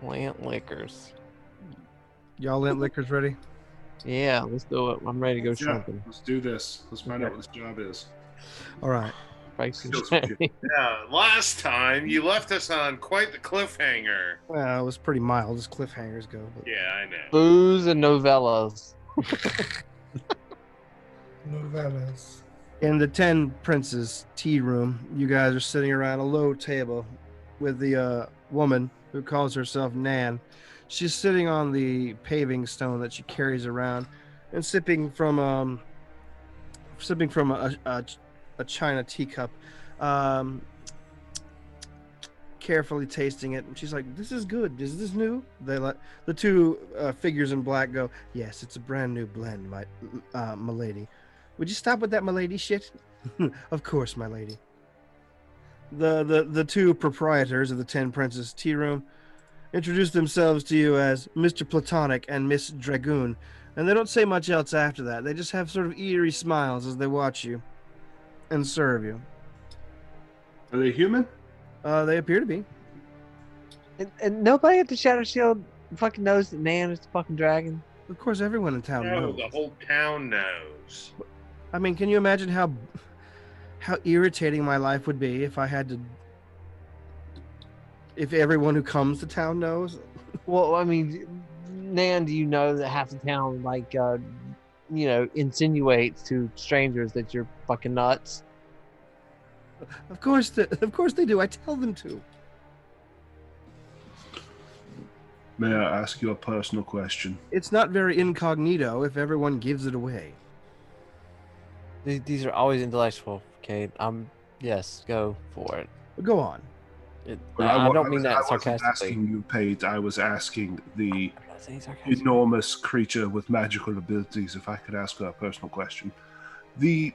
Plant liquors. Y'all lint liquors ready? Yeah, let's do it. I'm ready to go Yeah, shrimping. let's do this. Let's find Okay. out what this job is. All right. Price is Skills review. Yeah, last time you left us on quite the cliffhanger. Well, it was pretty mild as cliffhangers go. But... Yeah, I know. Booze and novellas. Novellas. In the 10 Princes tea room, you guys are sitting around a low table with the woman who calls herself Nan. She's sitting on the paving stone that she carries around and sipping from a china teacup, um, carefully tasting it. And she's like, "This is good. Is this new?" They let the two figures in black go, "Yes, it's a brand new blend, my lady. Would you stop with that, my lady shit?" "Of course, my lady." The two proprietors of the 10 Princes tea room introduce themselves to you as Mr. Platonic and Miss Dragoon, and they don't say much else after that. They just have sort of eerie smiles as they watch you and serve you. Are they human? They appear to be. And nobody at the Shadow Shield fucking knows that Nan is the fucking dragon. Of course, everyone in town No, knows. the whole town knows. I mean, can you imagine how irritating my life would be if I had to, if everyone who comes to town knows? Well, I mean, Nan, do you know that half the town, like, insinuates to strangers that you're fucking nuts? Of course they do. I tell them to. May I ask you a personal question? It's not very incognito if everyone gives it away. These are always intellectual, okay? Yes, go for it. Go on. I don't mean that I wasn't sarcastically. asking you, Paige. I was asking the I'm not saying sarcastically. enormous creature with magical abilities, if I could ask her a personal question. The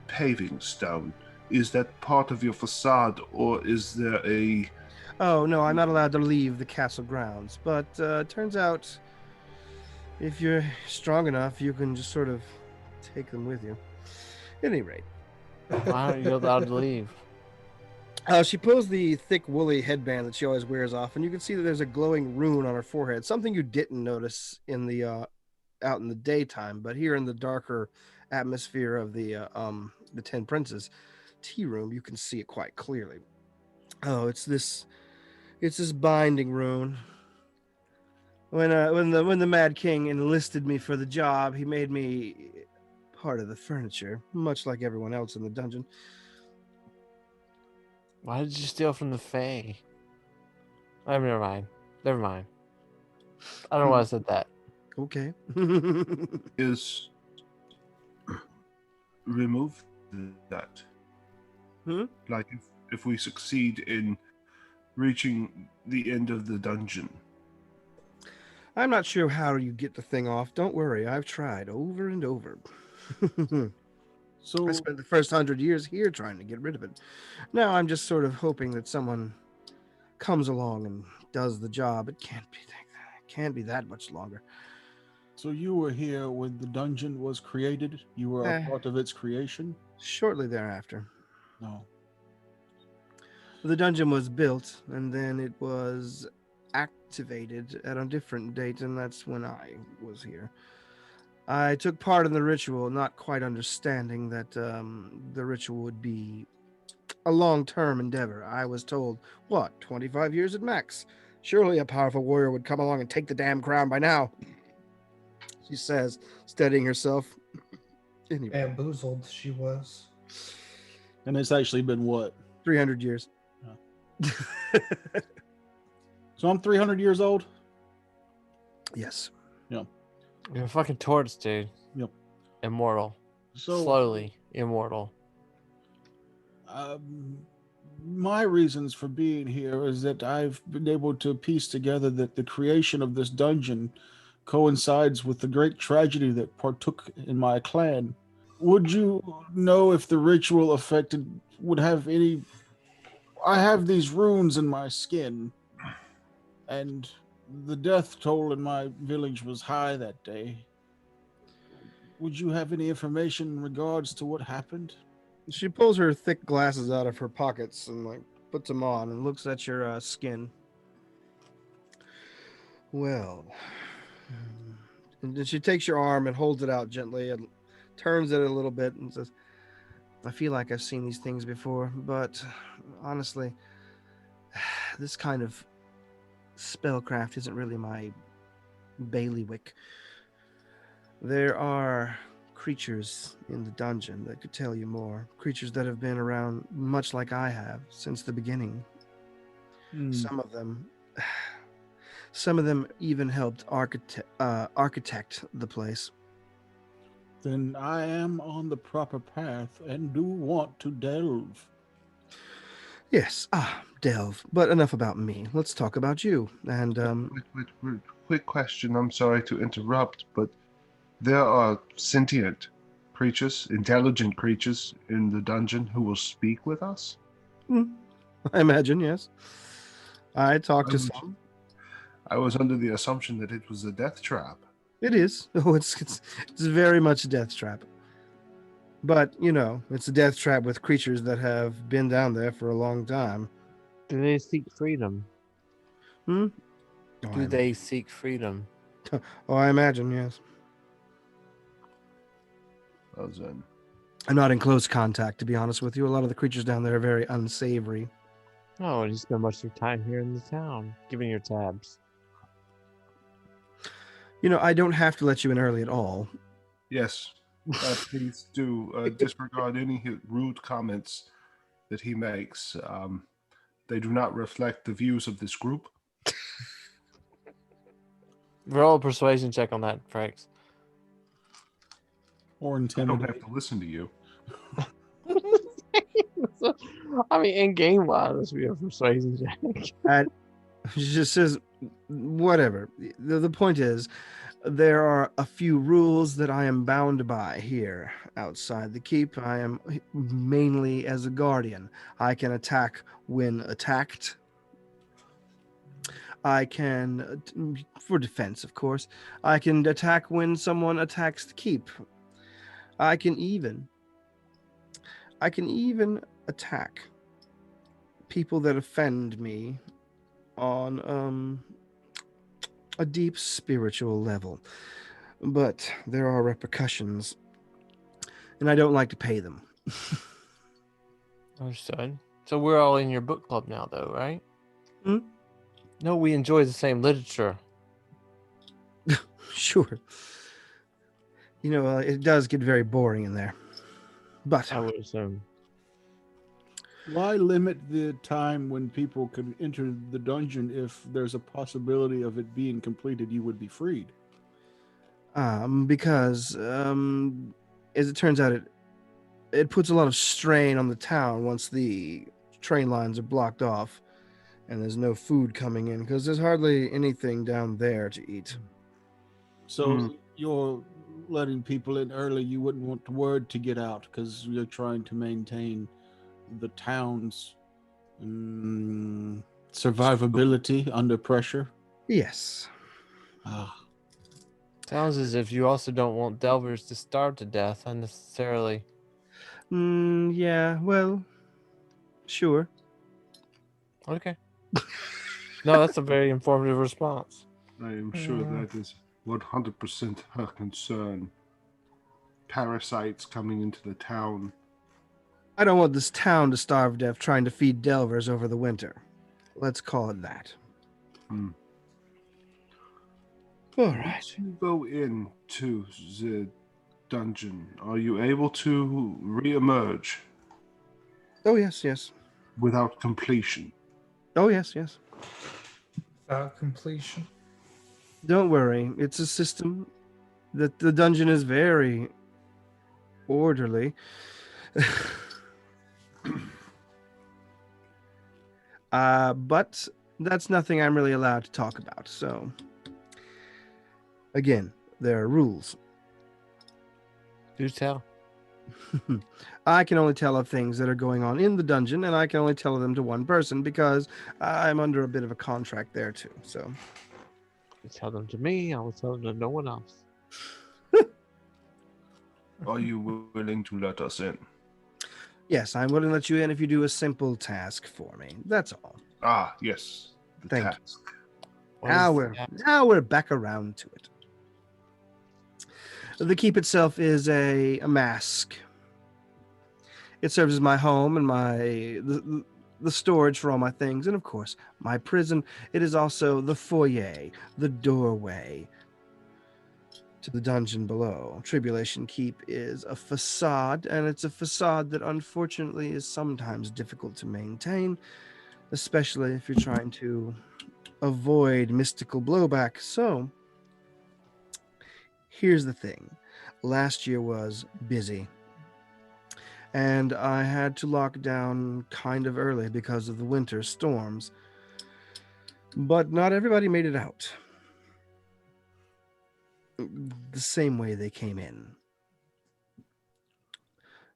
paving stone, is that part of your facade, or is there a... Oh, no, I'm not allowed to leave the castle grounds. But turns out, if you're strong enough, you can just sort of take them with you. At any rate. Why aren't you allowed to leave? She pulls the thick woolly headband that she always wears off, and you can see that there's a glowing rune on her forehead, something you didn't notice in the out in the daytime, but here in the darker atmosphere of the 10 Princes tea room, you can see it quite clearly. Oh, it's this binding rune. When the Mad King enlisted me for the job, he made me part of the furniture, much like everyone else in the dungeon. Why did you steal from the Fae? Oh, never mind. Never mind. I don't know why I said that. Okay. is remove that. Like if we succeed in reaching the end of the dungeon. I'm not sure how you get the thing off. Don't worry, I've tried over and over. So I spent the first 100 years here trying to get rid of it. Now I'm just sort of hoping that someone comes along and does the job. It can't be that much longer. So you were here when the dungeon was created? You were a part of its creation? Shortly thereafter. No. The dungeon was built, and then it was activated at a different date, and that's when I was here. I took part in the ritual, not quite understanding that the ritual would be a long-term endeavor. I was told, 25 years at max? Surely a powerful warrior would come along and take the damn crown by now, she says, steadying herself. Anyway. Bamboozled she was. And it's actually been what? 300 years. Oh. So I'm 300 years old? Yes. Yeah. You're a fucking tortoise, dude. Yep. Immortal. So Slowly immortal. My reasons for being here is that I've been able to piece together that the creation of this dungeon coincides with the great tragedy that partook in my clan. Would you know if the ritual would have any... I have these runes in my skin, and the death toll in my village was high that day. Would you have any information in regards to what happened? She pulls her thick glasses out of her pockets and puts them on and looks at your skin. Well, and then she takes your arm and holds it out gently and turns it a little bit and says, I feel like I've seen these things before, but honestly, this kind of spellcraft isn't really my bailiwick. There are creatures in the dungeon that could tell you more. Creatures that have been around much like I have since the beginning. Hmm. Some of them even helped architect the place. Then I am on the proper path and do want to delve. Yes, delve. But enough about me. Let's talk about you. And Wait. Quick question. I'm sorry to interrupt, but there are sentient creatures, intelligent creatures in the dungeon who will speak with us? I imagine, yes. I talked to I was- some. I was under the assumption that it was a death trap. It is. Oh, it's very much a death trap. But it's a death trap with creatures that have been down there for a long time. Do they seek freedom? Oh, Do they seek freedom? I imagine, yes. Well then. I'm not in close contact, to be honest with you. A lot of the creatures down there are very unsavory. Oh, you spend much of your time here in the town, giving your tabs. I don't have to let you in early at all. Yes, please do disregard any rude comments that he makes. They do not reflect the views of this group. Roll a persuasion check on that, Franks. Or I don't intimidate. have to listen to you. I mean, in game wise, this would be a persuasion check. She just says, whatever. The point is, there are a few rules that I am bound by here outside the keep. I am mainly as a guardian. I can attack when attacked. I can, for defense, of course, I can attack when someone attacks the keep. I can even attack people that offend me on a deep spiritual level. But there are repercussions, and I don't like to pay them. Understood. So we're all in your book club now, though, right? Hmm? No, we enjoy the same literature. Sure. It does get very boring in there. But I would assume. Why limit the time when people can enter the dungeon if there's a possibility of it being completed, you would be freed? because as it turns out, it puts a lot of strain on the town once the train lines are blocked off and there's no food coming in because there's hardly anything down there to eat. So you're letting people in early. You wouldn't want the word to get out because you're trying to maintain the town's survivability under pressure. Yes. Sounds as if you also don't want delvers to starve to death unnecessarily. Yeah, well, sure. Okay. No, that's a very informative response. I am sure that is 100% her concern. Parasites coming into the town. I don't want this town to starve to death trying to feed delvers over the winter. Let's call it that. All right. Once you go into the dungeon, are you able to re-emerge Oh, yes. without completion? Oh, yes. Without completion. Don't worry. It's a system that the dungeon is very orderly. But that's nothing I'm really allowed to talk about. So, again, there are rules. Do tell. I can only tell of things that are going on in the dungeon, and I can only tell them to one person because I'm under a bit of a contract there too. So, You tell them to me, I will tell them to no one else. Are you willing to let us in? yes, I'm willing to let you in if you do a simple task for me. That's all. Yes. The Thank you. task. What Now is we're that? now we're back around to it. The keep itself is a mask. It serves as my home and the storage for all my things, and of course, my prison. It is also the foyer, the doorway to the dungeon below. Tribulation Keep is a facade, and it's a facade that unfortunately is sometimes difficult to maintain, especially if you're trying to avoid mystical blowback. So, here's the thing. Last year was busy, and I had to lock down kind of early because of the winter storms. But not everybody made it out the same way they came in.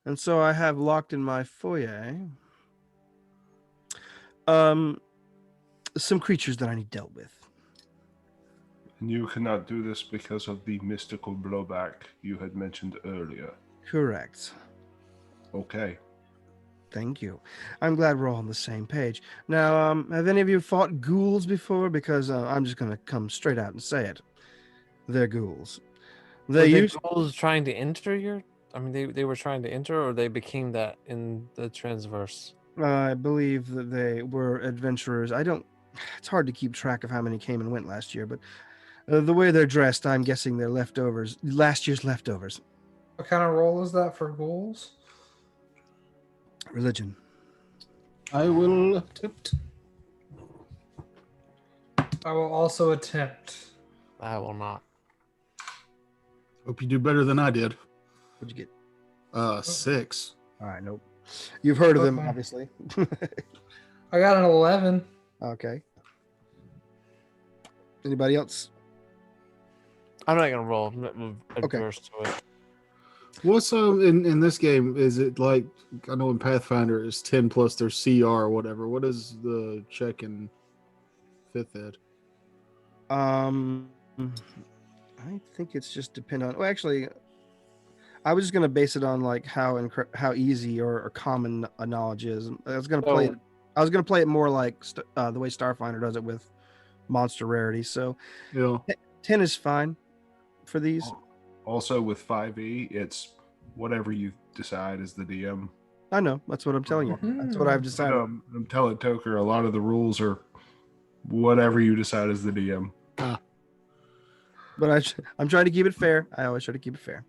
And so I have locked in my foyer some creatures that I need dealt with. And you cannot do this because of the mystical blowback you had mentioned earlier. Correct. Okay. Thank you. I'm glad we're all on the same page. Now, have any of you fought ghouls before? Because I'm just going to come straight out and say it. They're ghouls. Were They the used ghouls trying to enter your? I mean, they were trying to enter, or they became that in the transverse. I believe that they were adventurers. I don't. It's hard to keep track of how many came and went last year, but the way they're dressed, I'm guessing they're leftovers. Last year's leftovers. What kind of roll is that for ghouls? Religion. I will attempt. I will also attempt. I will not. Hope you do better than I did. What'd you get? 6. All right, nope. You've heard of them, Okay. obviously. I got an 11. Okay. Anybody else? I'm not gonna roll. I'm Okay. adverse to it. What's in this game? Is it like, I know in Pathfinder it's 10 plus their CR or whatever. What is the check in 5th ed? I think it's just depend on. Well, actually, I was just gonna base it on like how easy or common a knowledge is. I was gonna play it. So- I was gonna play it more like the way Starfinder does it with monster rarity. So Yeah. 10 is fine for these. Also, with 5e, it's whatever you decide as the DM. I know. That's what I'm telling you. That's what I've decided. I'm telling Toker, a lot of the rules are whatever you decide as the DM. But I'm trying to keep it fair. I always try to keep it fair.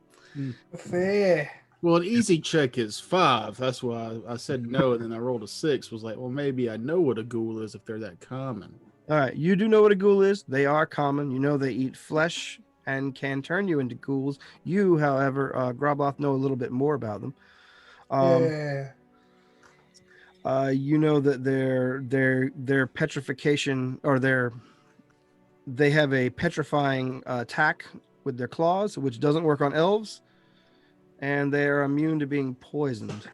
Fair. Well, an easy check is 5. That's why I said no, and then I rolled a 6. Was like, well, maybe I know what a ghoul is if they're that common. All right. You do know what a ghoul is. They are common. You know they eat flesh and can turn you into ghouls. You, however, Grobloth, know a little bit more about them. Yeah. You know that their petrification or they have a petrifying attack with their claws, which doesn't work on elves, and they are immune to being poisoned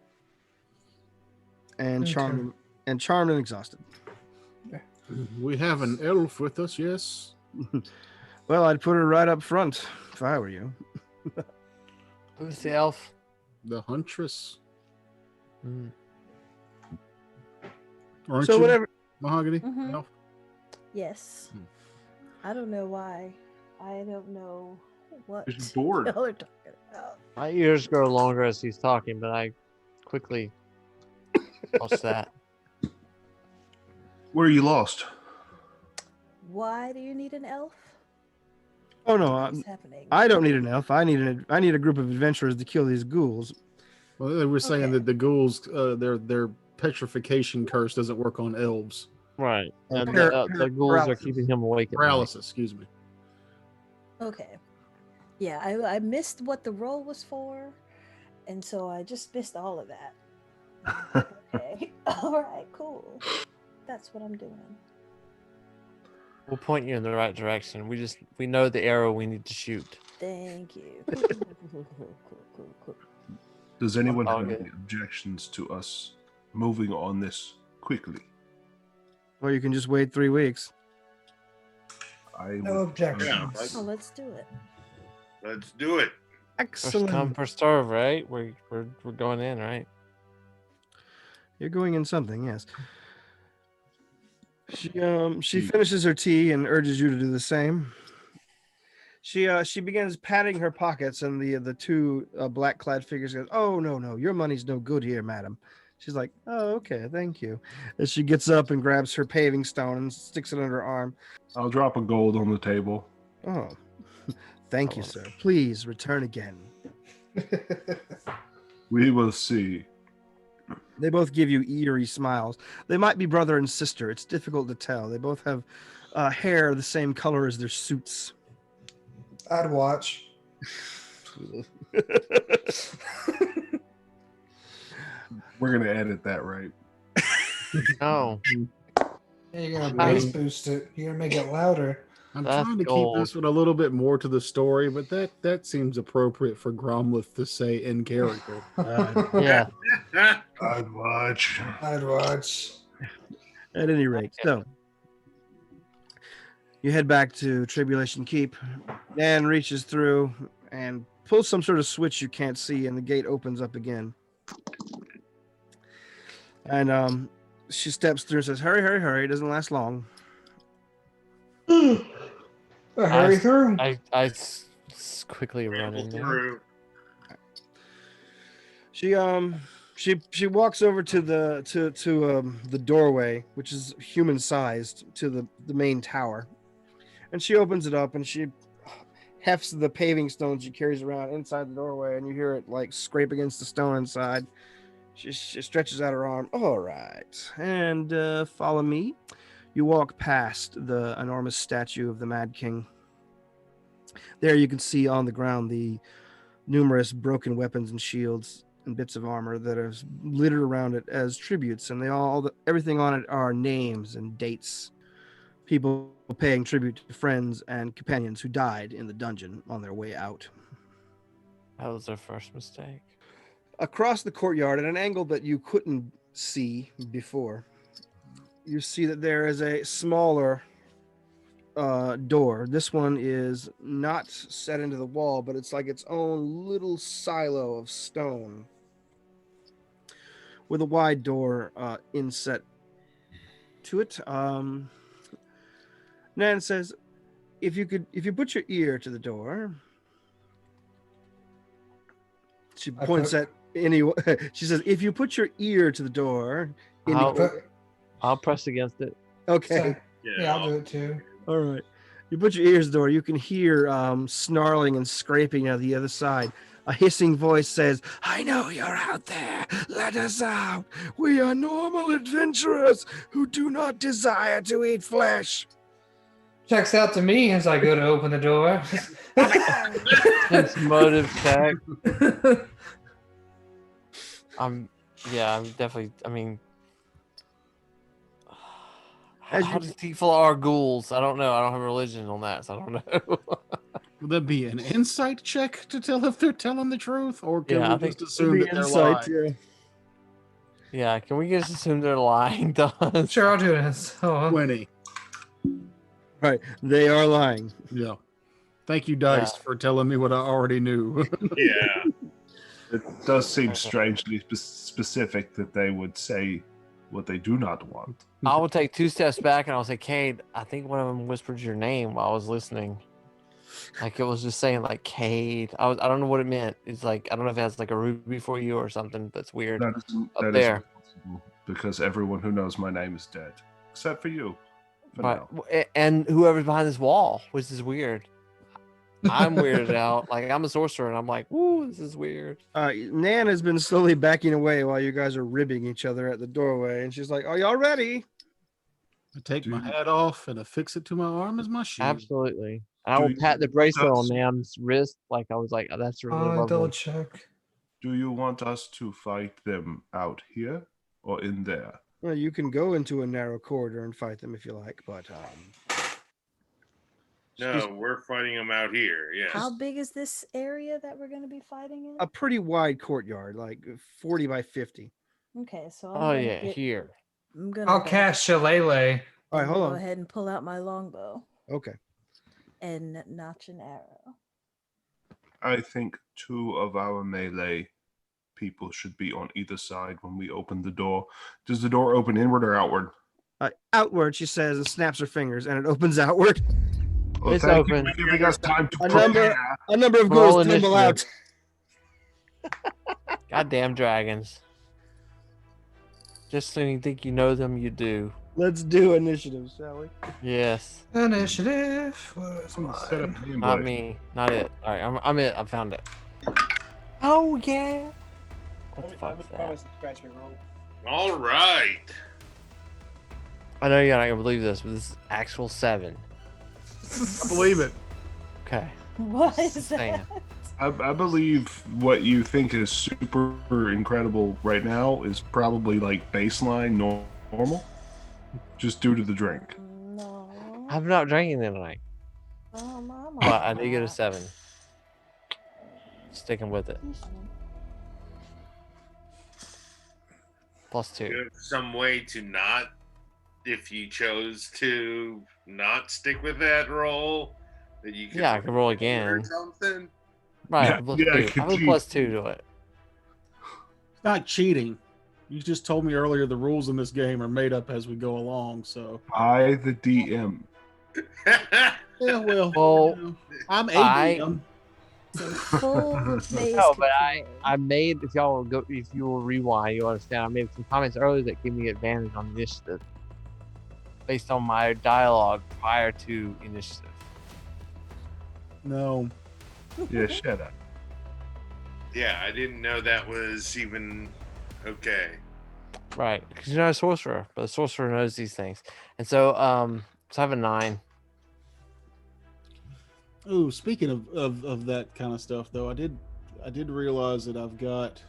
and Okay. charmed and exhausted. We have an elf with us, yes. Well, I'd put her right up front if I were you. Who's the elf? The huntress. Mm. Aren't So you, whatever. Mahogany? Mhm. Elf? Yes. Hmm. I don't know why. I don't know what He's bored. y'all are talking about. My ears grow longer as he's talking, but I quickly lost that. Where are you lost? Why do you need an elf? Oh no, What's happening? I don't need an elf. I need a group of adventurers to kill these ghouls. Well, they were saying Okay. that the ghouls, their petrification curse doesn't work on elves. Right. And Par- the ghouls are paralysis. keeping him awake. At night. Paralysis, excuse me. Okay. Yeah, I missed what the role was for, and so I just missed all of that. Okay. All right. Cool. That's what I'm doing. We'll point you in the right direction. We know the arrow we need to shoot. Thank you. Cool. Does anyone All have good. any objections to us moving on this quickly? Or you can just wait 3 weeks. No objections. Oh, let's do it. Let's do it. First come, Excellent. first serve, right? We're going in, right? You're going in something, yes. She finishes her tea and urges you to do the same. She begins patting her pockets, and the two black clad figures goes, "Oh no, your money's no good here, madam." She's like, "Oh, okay, thank you." And she gets up and grabs her paving stone and sticks it under her arm. I'll drop a gold on the table. Oh, thank you, sir. Please return again. We will see. They both give you eerie smiles. They might be brother and sister. It's difficult to tell. They both have hair the same color as their suits. I'd watch. We're gonna edit that, right? No, Yeah, you're gonna bass boost it. You're gonna make it louder. I'm That's trying to gold. keep this one a little bit more to the story, but that seems appropriate for Gromlith to say in character. yeah. I'd watch. I'd watch. At any rate, so you head back to Tribulation Keep. Dan reaches through and pulls some sort of switch you can't see, and the gate opens up again. And she steps through and says, "Hurry, hurry, hurry! It doesn't last long." Hurry through. I quickly run in there. Through. She walks over to the doorway, which is human sized, to the main tower, and she opens it up and she hefts the paving stones she carries around inside the doorway, and you hear it like scrape against the stone inside. She stretches out her arm. All right, and follow me. You walk past the enormous statue of the Mad King. There you can see on the ground the numerous broken weapons and shields and bits of armor that are littered around it as tributes, and everything on it are names and dates. People paying tribute to friends and companions who died in the dungeon on their way out. That was their first mistake. Across the courtyard, at an angle that you couldn't see before, you see that there is a smaller door. This one is not set into the wall, but it's like its own little silo of stone with a wide door inset to it. Nan says, if you put your ear to the door. She points at any. She says, if you put your ear to the door. I'll press against it. Okay. Yeah, I'll do it too. All right. You put your ears to the door. You can hear snarling and scraping on the other side. A hissing voice says, "I know you're out there. Let us out. We are normal adventurers who do not desire to eat flesh." Checks out to me as I go to open the door. It's motive check. I'm definitely. I mean, how deceitful are ghouls? I don't know. I don't have religion on that, so I don't know. Would that be an insight check to tell if they're telling the truth, or can Yeah, I we think just assume that they're lying? Yeah, can we just assume they're lying to us? Sure, I'll do this. Oh, 20. Right. They are lying. Yeah. Thank you, Dice, for telling me what I already knew. Yeah. It does seem strangely specific that they would say what they do not want. I will take 2 steps back and I'll say, Cade, I think one of them whispered your name while I was listening. Like it was just saying like Cade. I don't know what it meant. It's like I don't know if it has like a ruby for you or something. That's weird. That isn't possible because everyone who knows my name is dead, except for you. For now. And whoever's behind this wall, which is weird. I'm weirded out. Like I'm a sorcerer, and I'm like, "Ooh, this is weird." Nan has been slowly backing away while you guys are ribbing each other at the doorway, and she's like, "Are y'all ready?" I take my hat off and affix it to my arm as my shield. Absolutely. And I will pat the bracelet on Nan's wrist, like I was like, oh, "That's really lovely." double check. Do you want us to fight them out here or in there? Well, you can go into a narrow corridor and fight them if you like, but No, we're fighting them out here. Yes. How big is this area that we're going to be fighting in? a pretty wide courtyard, like 40 by 50. Okay, so Here. I'm gonna I'll cast Shillelagh. All right, hold go on. ahead and pull out my longbow Okay. and notch an arrow. I think 2 of our melee people should be on either side when we open the door. Does the door open inward or outward? Outward, she says, and snaps her fingers, and it opens outward. Well, It's thank you open. for giving us time to A number, prepare. a number of Roll ghouls tumble out. initiative. Goddamn dragons. Just when you think you know them, you do. Let's do initiative, shall we? Yes. Initiative. Where's I'm gonna set up mine? the Not ambush. me. Not it. All right, I'm it. I found it. Oh yeah. What the fuck is that? All right. I know you're not gonna believe this, but this is actual 7. I believe it. Okay. What is Just that? saying. I believe what you think is super incredible right now is probably like baseline normal, just due to the drink. No. I'm not drinking tonight, Mama. but I did get a 7. Sticking with it. +2. You have some way to not, if you chose to not stick with that roll, that you could Yeah, I can roll or again. something. Right, Yeah, +2. yeah, I I could have a cheat. +2 to it. It's not cheating. You just told me earlier the rules in this game are made up as we go along. So I, the DM. yeah, well, Well, you know, I'm I- ADM. Full maze No, but control. I made, if y'all will go, if you will rewind, you'll understand. I made some comments earlier that gave me advantage on initiative based on my dialogue prior to initiative. No, Yeah, shut up. Yeah, I didn't know that was even okay. Right, because you're not a sorcerer, but a sorcerer knows these things. And so I have a 9. Ooh, speaking of that kind of stuff, though, I did realize that I've got.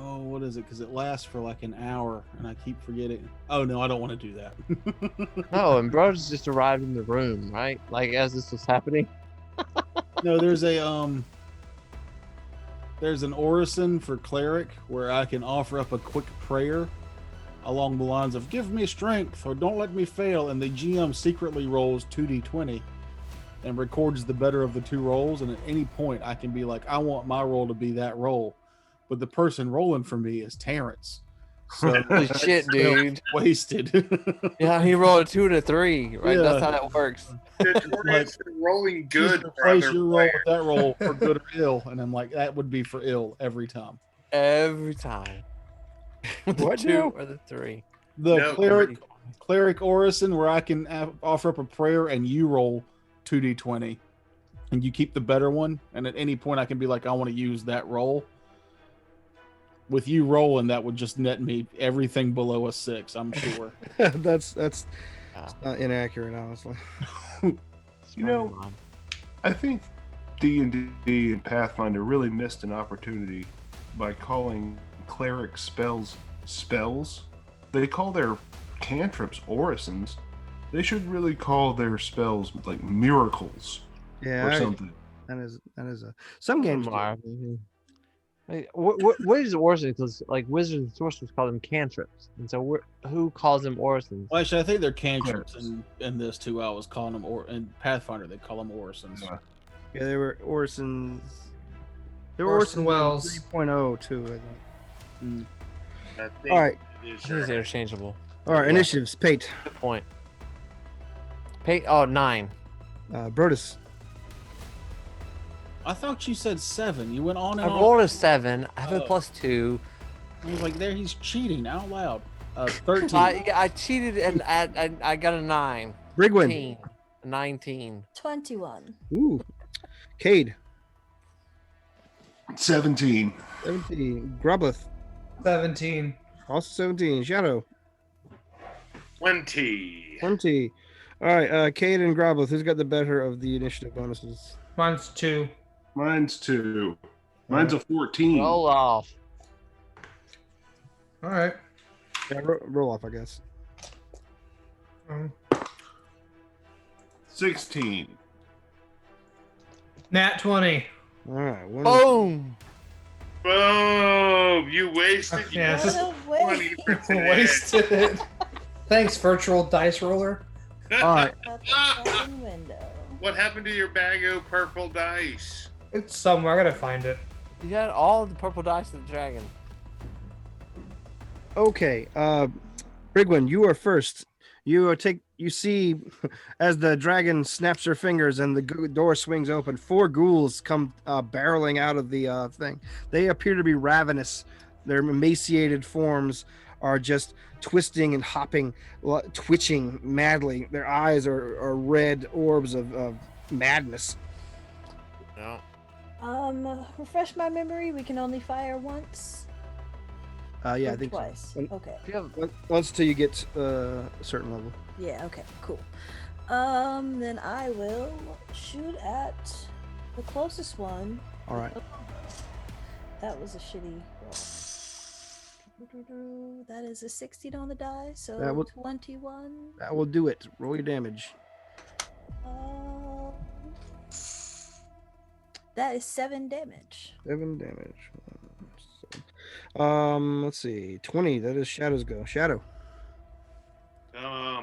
Oh, what is it? Because it lasts for like an hour, and I keep forgetting. Oh no, I don't want to do that. No, and Bro's just arrived in the room, right? Like as this was happening. No, there's an orison for cleric where I can offer up a quick prayer along the lines of "Give me strength" or "Don't let me fail," and the GM secretly rolls 2d20 and records the better of the two rolls. And at any point, I can be like, "I want my roll to be that roll," but the person rolling for me is Terrence. So Holy shit, dude. wasted. Yeah, he rolled a 2 and a 3, right? Yeah. That's how that works. It's rolling good, Just replace brother your roll player. with that roll for good or ill, and I'm like, that would be for ill every time. Every time. The What 2 now? or the 3. The No, cleric orison where I can offer up a prayer and you roll 2d20 and you keep the better one, and at any point I can be like, I want to use that roll. With you rolling, that would just net me everything below a 6, I'm sure. that's Yeah. inaccurate, honestly. You know, I think D&D and Pathfinder really missed an opportunity by calling cleric spells. They call their cantrips orisons. They should really call their spells like miracles Yeah, or something. that is a some games. do. What is orison? Because like wizards and sorcerers call them cantrips, and so who calls them orisons? Well, actually, I think they're cantrips Clerics. in this too. I was calling them, or in Pathfinder, they call them orisons. Yeah. Yeah, they were orisons. They were Orson orisons Welles. 3.0 too. I think. Mm. I think All right, it is I think it's right. interchangeable. all right. Yeah. Initiatives. Pate, Good point. Pay. Oh, 9. Brodus, I thought you said 7. You went on I and on. rolled a 7. I have a Oh. +2. I was like, there, he's cheating out loud. 13. I cheated and I got a 9. Brigwin. 19. 19. 21. Ooh, Cade, 17. 17. Grubleth, 17. also 17. Shadow, 20. 20. All right, Cade and Grubleth, who's got the better of the initiative bonuses? Mine's 2. Mine's 2. Mine's a 14. Roll off. All right. Yeah, roll off, I guess. 16. Nat 20. All right. One, Boom. Boom! You wasted Yeah, your it's What just- a 20 waste. for today. Wasted it. Thanks, virtual dice roller. All right. Out the fucking window. What happened to your bag of purple dice? It's somewhere. I gotta find it. You got all the purple dice of the dragon. Okay. Brigwin, you are first. You see as the dragon snaps her fingers and the door swings open. 4 ghouls come barreling out of the thing. They appear to be ravenous. Their emaciated forms are just twisting and hopping, twitching madly. Their eyes are red orbs of madness. No. Refresh my memory. We can only fire once. Yeah, Or I think so. twice. Okay. Once till you get a certain level. Yeah. Okay. Cool. Then I will shoot at the closest one. All right. That was a shitty roll. That is a 16 on the die, so That will- 21. That will do it. Roll your damage. That is 7 damage. 7 damage. Let's see. 20. That is Shadow's go. Shadow.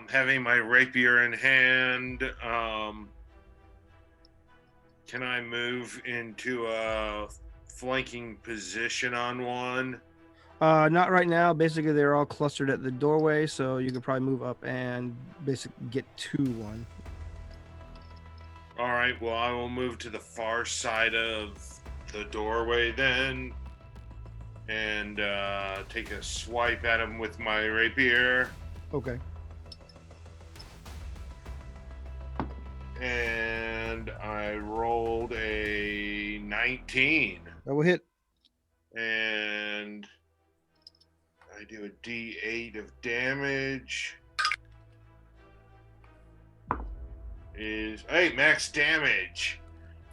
Having my rapier in hand, can I move into a flanking position on one? Not right now. Basically, they're all clustered at the doorway, so you could probably move up and basically get to one. All right, well, I will move to the far side of the doorway then and take a swipe at him with my rapier. Okay. And I rolled a 19. That will hit. And I do a D8 of damage. Hey, max damage.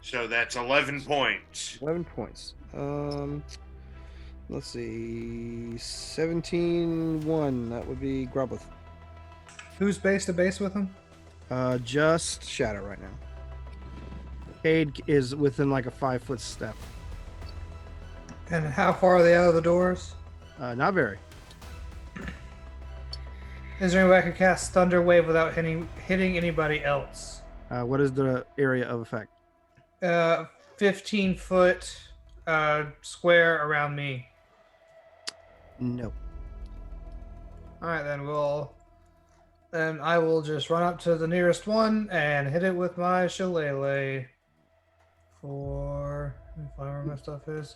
So that's 11 points. 11 points. Let's see. 17-1. That would be Grublith. Who's base to base with him? Just Shadow right now. Cade is within like a 5-foot step. And how far are they out of the doors? Not very. Is there any way I could cast Thunder Wave without hitting anybody else? What is the area of effect? 15-foot square around me. No. All right, then I will just run up to the nearest one and hit it with my shillelagh. For whatever my stuff is,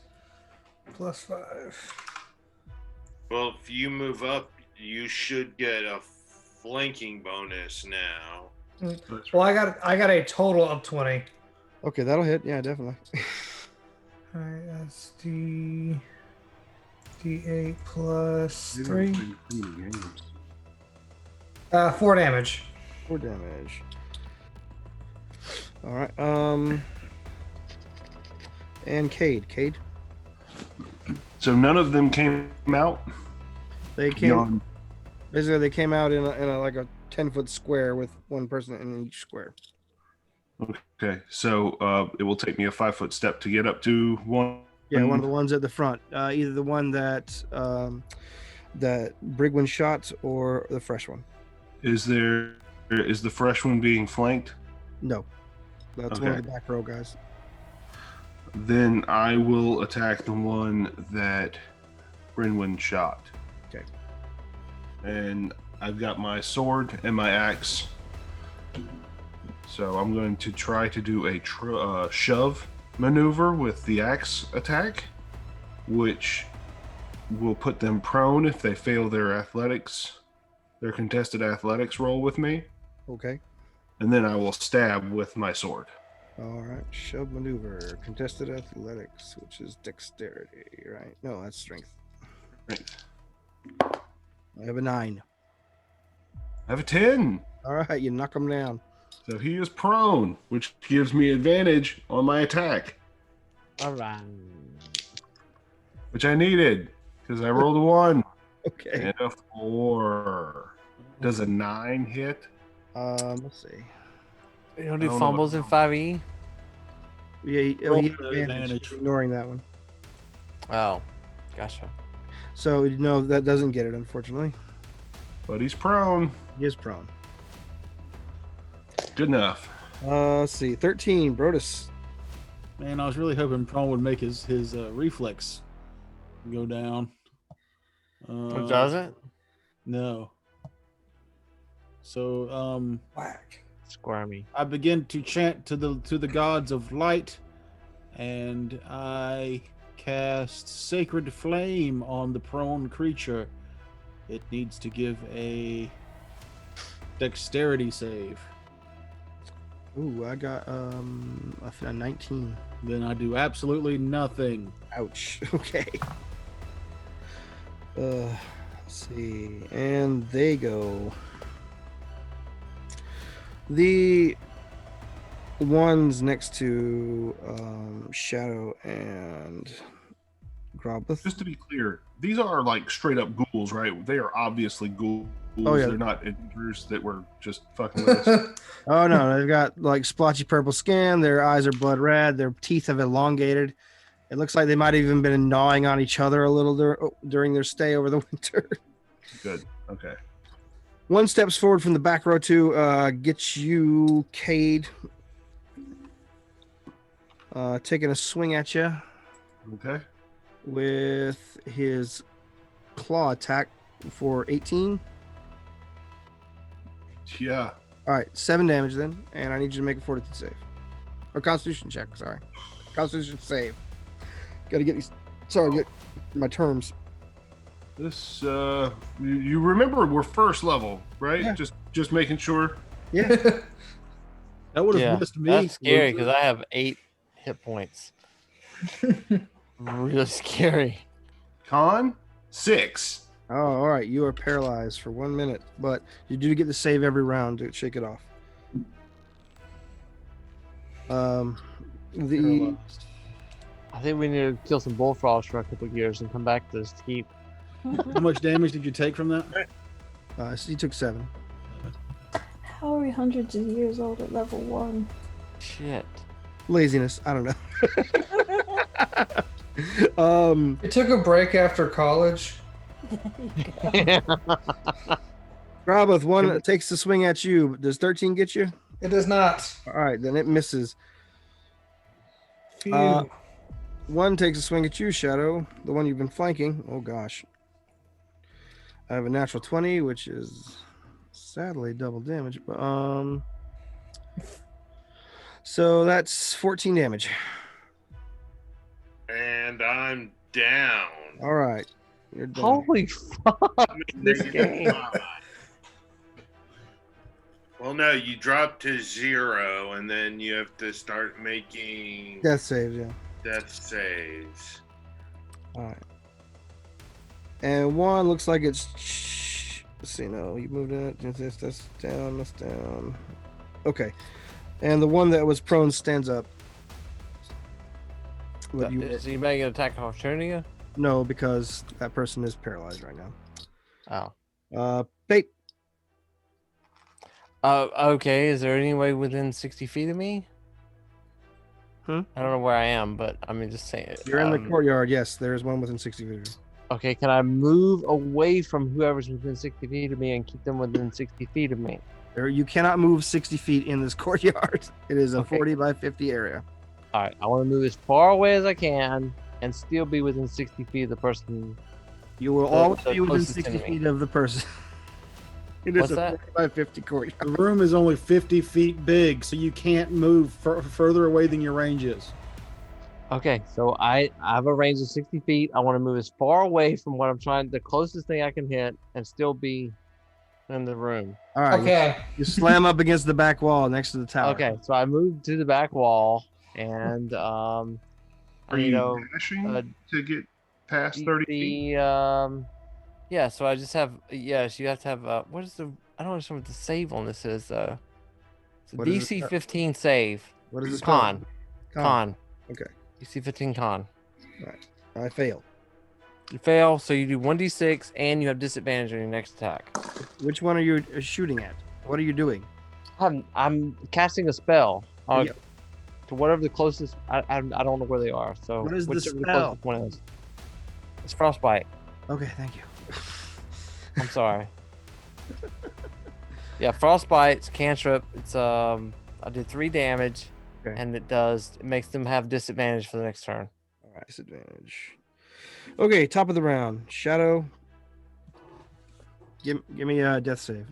+5. Well, if you move up, you should get a flanking bonus now. Well, I got a total of 20. Okay, that'll hit. Yeah, definitely. All right, that's D8 plus 3. 4 damage. 4 damage. All right. And Cade. So none of them came out. They came. Beyond. Basically, they came out in a like a 10-foot square with one person in each square. Okay, so it will take me a 5-foot step to get up to one. Yeah, one of the ones at the front. Either the one that that Brigwin shot or the fresh one. Is the fresh one being flanked? No, that's one of the back row guys. Then I will attack the one that Brynwin shot. Okay. And I've got my sword and my axe. So I'm going to try to do a shove maneuver with the axe attack, which will put them prone if they fail their contested athletics roll with me. Okay. And then I will stab with my sword. All right. Shove maneuver. Contested athletics, which is dexterity, right? No, that's strength. Strength. I have a 9. I have a 10. All right, you knock him down. So he is prone, which gives me advantage on my attack. All right. Which I needed because I rolled a 1 Okay. and a 4. Does a 9 hit? Let's see. You don't I do don't know fumbles in 5e? Yeah, he Roll had with advantage. advantage. Ignoring that one. Oh, gotcha. So no, that doesn't get it, unfortunately. But he's prone. He is prone. Good enough. Let's see. 13. Brodus. Man, I was really hoping Prone would make his reflex go down. It doesn't? No. So Whack. Squirmy. I begin to chant to the gods of light, and I cast Sacred Flame on the prone creature. It needs to give a dexterity save. Ooh, I got a 19. Then I do absolutely nothing. Ouch. Okay. Let's see. And they go. The ones next to Shadow and Grobuth. Just to be clear, these are like straight up ghouls, right? They are obviously ghouls. Oh, yeah. They're not intruders that were just fucking with us. Oh no, they've got like splotchy purple skin. Their eyes are blood red. Their teeth have elongated. It looks like they might have even been gnawing on each other a little during their stay over the winter. Good. Okay. One steps forward from the back row to get you, Cade. Taking a swing at you Okay. with his claw attack for 18. Yeah. All right, 7 damage then, and I need you to make a fortitude save. Or Constitution check, sorry. Constitution save. Gotta get these. Sorry, get my terms. This you remember we're first level, right? Yeah. Just making sure. Yeah. That would have Yeah, missed me. that's scary loser. because I have 8 hit points. Really scary. Con 6. Oh, all right. You are paralyzed for 1 minute, but you do get the save every round to shake it off. The Paralyzed. I think we need to kill some bullfrogs for a couple of years and come back to this keep. How much damage did you take from that? so you took 7. How are we hundreds of years old at level 1? Shit. Laziness. I don't know. You took a break after college. Graboth, one takes the swing at you. Does 13 get you? It does not. All right, then it misses. Phew. One takes a swing at you, Shadow, the one you've been flanking. Oh gosh. I have a natural 20, which is sadly double damage. But so that's 14 damage. And I'm down. All right. You're done. Holy fuck. This Negative game. 5. Well, no, you drop to 0, and then you have to start making Death saves, yeah. death saves. All right. And one looks like it's. Let's see. No, you moved it. That's down. That's down. Okay. And the one that was prone stands up. What you? Is anybody going to attack of opportunity? No, because that person is paralyzed right now. Oh. Bait. Okay. Is there any way within 60 feet of me? Hmm? I don't know where I am, but I mean, just saying. You're in the courtyard. Yes, there is one within 60 feet of you. Okay, can I move away from whoever's within 60 feet of me and keep them within 60 feet of me? You cannot move 60 feet in this courtyard. It is a Okay. 40 by 50 area. All right, I want to move as far away as I can and still be within 60 feet of the person. You will The- always the be within closest 60 enemy. feet of the person. It is What's a that? 40 by 50 courtyard. The room is only 50 feet big, so you can't move further away than your range is. Okay, so I have a range of 60 feet. I want to move as far away from what I'm trying, the closest thing I can hit, and still be in the room. All right. Okay. You slam up against the back wall next to the tower. Okay, so I moved to the back wall, and Are you you know, dashing to get past 30 feet? Yeah, so I just have yes, you have to have what is the I don't understand what the save on this is. It's a What is DC it? 15 save. What is this? Con. called? Con. Okay. DC 15 con. I failed. You fail, so you do 1d6 and you have disadvantage on your next attack. Which one are you shooting at? What are you doing? I'm casting a spell Yeah. to whatever the closest. I don't know where they are. So What is the whichever spell? closest one is. It's frostbite. Okay, thank you. I'm sorry. Yeah, frostbite. It's cantrip. It's I did 3 damage, Okay. and it makes them have disadvantage for the next turn. All right, disadvantage. Okay, top of the round. Shadow. Give me a death save.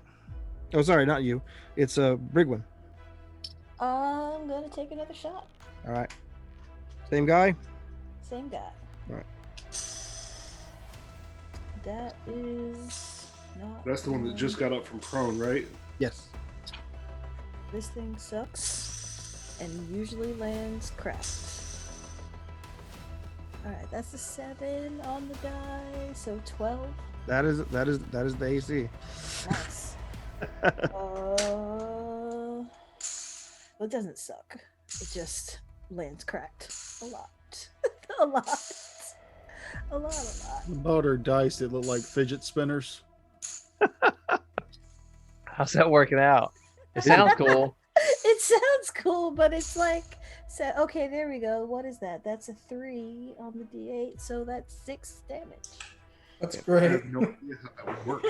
Oh, sorry, not you. It's Brigwin. I'm gonna take another shot. All right. Same guy. Same guy. Right. That is not. That's the one that just got up from prone, right? Yes. This thing sucks, and usually lands cracked. All right, that's a 7 on the die, so 12. That is the AC. Nice. It doesn't suck. It just lands cracked a lot, a lot, a lot. I bought her dice that look like fidget spinners. How's that working out? It sounds cool. It sounds cool, but it's like, so okay, there we go. What is that? That's a 3 on the D8, so that's 6 damage. That's I great. have no idea how that would work.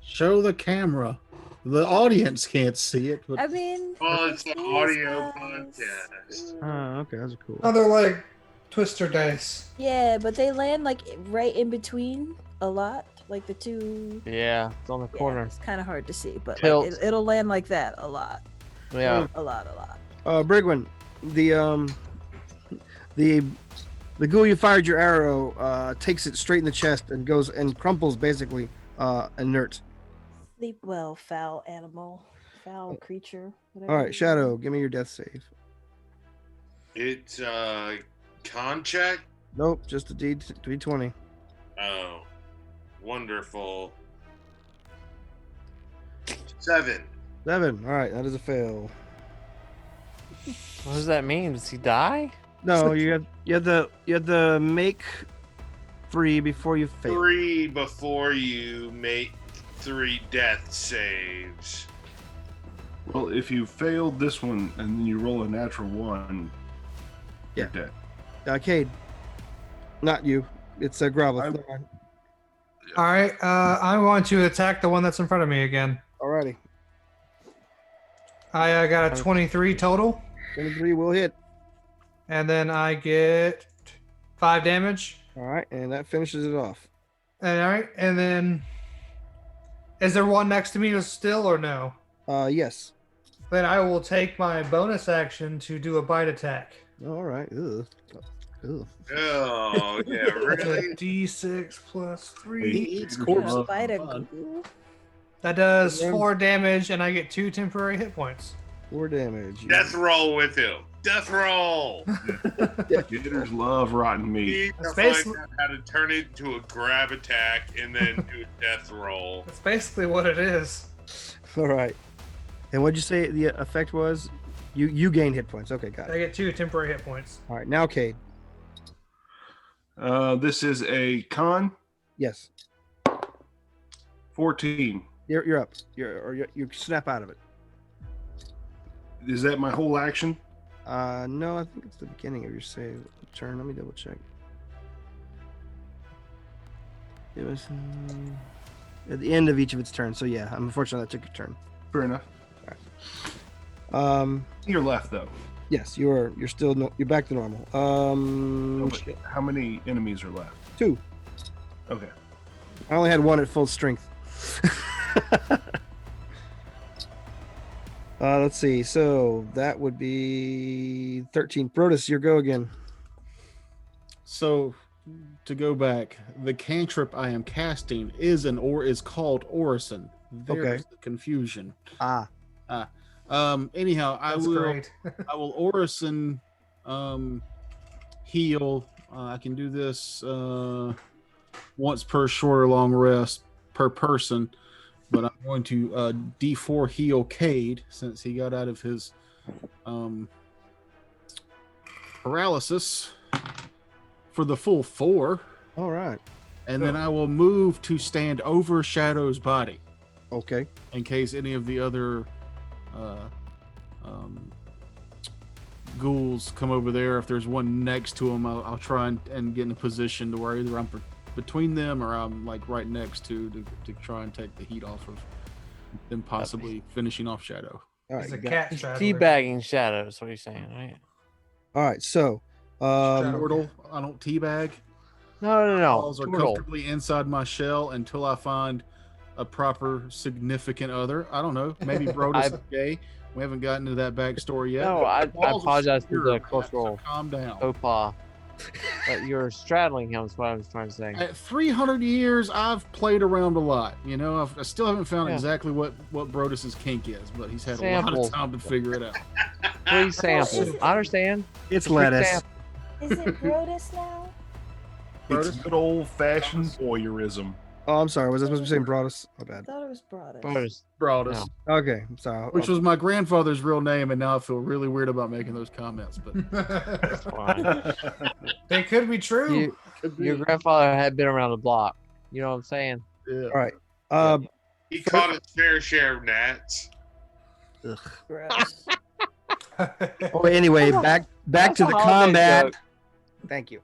Show the camera. The audience can't see it, but I mean, Oh, it's an these audio guys- podcast. Oh, okay, that's cool. Oh, they're like twister dice. Yeah, but they land like right in between a lot, like the two. Yeah, it's on the Yeah, corner. it's kind of hard to see, but Tilt. like, it'll land like that a lot, Yeah. a lot. Brigwin, the ghoul you fired your arrow takes it straight in the chest and goes and crumples basically inert. Sleep well, foul animal, foul creature. Whatever All you right, Shadow, give me your death save. It's con check. Nope, just a D20. Oh, wonderful. 7. 7. All right, that is a fail. What does that mean? Does he die? No, you had to make 3 before you fail. 3 before you make 3 death saves. Well, if you failed this one and then you roll a natural 1, you're dead. Cade, not you. It's a Grovel. All right, I'm going to attack the one that's in front of me again. Alrighty, I got a 23 total, 23 will hit. and then I get 5 damage. All right, and that finishes it off. And all right, and then is there one next to me still or no? Yes. Then I will take my bonus action to do a bite attack. All right. Ugh. Ugh. Oh, yeah, That's a really? D6 plus 3. he eats Yeah, corpses. Bite a Fun. ghoul? That does Yeah. 4 damage, and I get 2 temporary hit points. 4 damage. Death roll with him. Death roll. Gators love rotten meat. Need to That's find basically- out how to turn it into a grab attack and then do a death roll. That's basically what it is. All right. And what'd you say the effect was? You gain hit points. Okay, got I it. get 2 temporary hit points. All right, now Cade. This is a con Yes, 14. you're up. You snap out of it. Is that my whole action? No, I think it's the beginning of your save turn. Let me double check. It was at the end of each of its turns. So yeah, unfortunately, that took your turn. Fair enough. You're left though. Yes, you're still you're back to normal. No, but how many enemies are left? 2. Okay. I only had 1 at full strength. Let's see. So that would be 13. Brodus, your go again. So, to go back, the cantrip I am casting is called Orison. There's Okay. the confusion. Ah, Anyhow, That's great. I will Orison heal. I can do this once per short or long rest per person, but I'm going to D4 heal Cade since he got out of his paralysis for the full 4, all right. and then I will move to stand over Shadow's body Okay. in case any of the other ghouls come over there. If there's one next to him, I'll try and get in a position to where either I'm between them or I'm like right next to try and take the heat off of them possibly finishing off Shadow. All He's right. a got- cat straddler. Teabagging shadows. What are you saying? Right? All right. So, Turtle, I don't teabag. No. Balls are Turtle. comfortably inside my shell until I find a proper significant other. I don't know. Maybe Brodus is gay. We haven't gotten into that backstory yet. No, but I balls are apologize for secure, the man, cultural so calm down. faux pas. But you're straddling him is what I was trying to say. At 300 years, I've played around a lot. You know, I still haven't found Yeah. exactly what Brodus's kink is, but he's had a lot Sample. of time to figure it out. Free sample. I understand. It's Free lettuce. sample. Is it Brodus now? It's Brodus? good old-fashioned voyeurism. Oh, I'm sorry. Was I supposed to be saying Brodus? My I bad. thought it was Brodus. Brodus. Brodus, No. Okay, I'm sorry. which was my grandfather's real name, and now I feel really weird about making those comments. But It's fine. They could be true. Your grandfather had been around the block. You know what I'm saying? yeah. All right. He caught his fair share of gnats. Gross. Oh, anyway, back That's to a the holiday combat. joke. Thank you.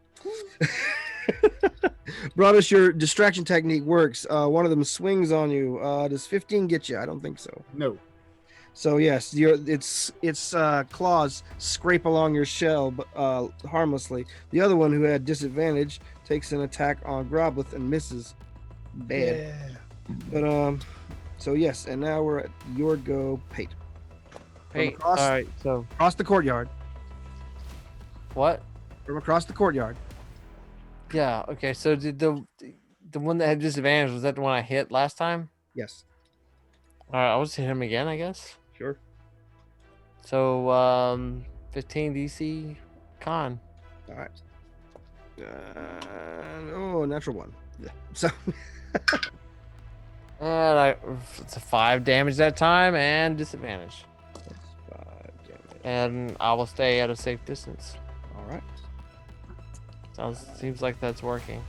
Brodus, your distraction technique works. One of them swings on you. Does 15 get you? I don't think so. No. So yes, its claws scrape along your shell, but harmlessly. The other one, who had disadvantage, takes an attack on Groblith and misses. Bad. Yeah. But so yes, and now we're at your go, Pate. Hey, across- all right. So Across the courtyard. what? From across the courtyard. Yeah. Okay. So did the one that had disadvantage, was that the one I hit last time? Yes. All right. I'll just hit him again, I guess. Sure. So 15 DC con. All right. Oh, natural one. Yeah. So And it's a 5 damage that time and disadvantage. 5 damage. And I will stay at a safe distance. All right. Seems like that's working.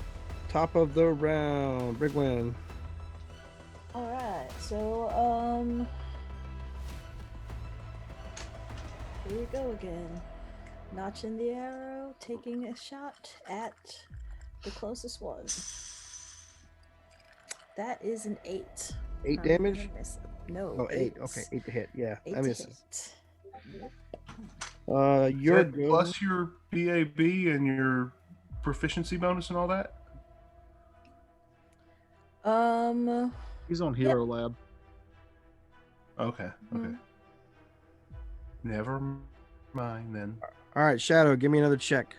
Top of the round, Brigwin. All right. So here we go again. Notching the arrow, taking a shot at the closest one. That is an 8. 8 I'm damage. gonna miss it. No. Oh, 8. Okay, 8 to hit. Yeah, 8 I to miss. hit. Your Is that go. plus your BAB and your proficiency bonus and all that? He's on Hero Lab. Okay. Okay. Mhm. Never mind then. All right, Shadow, give me another check.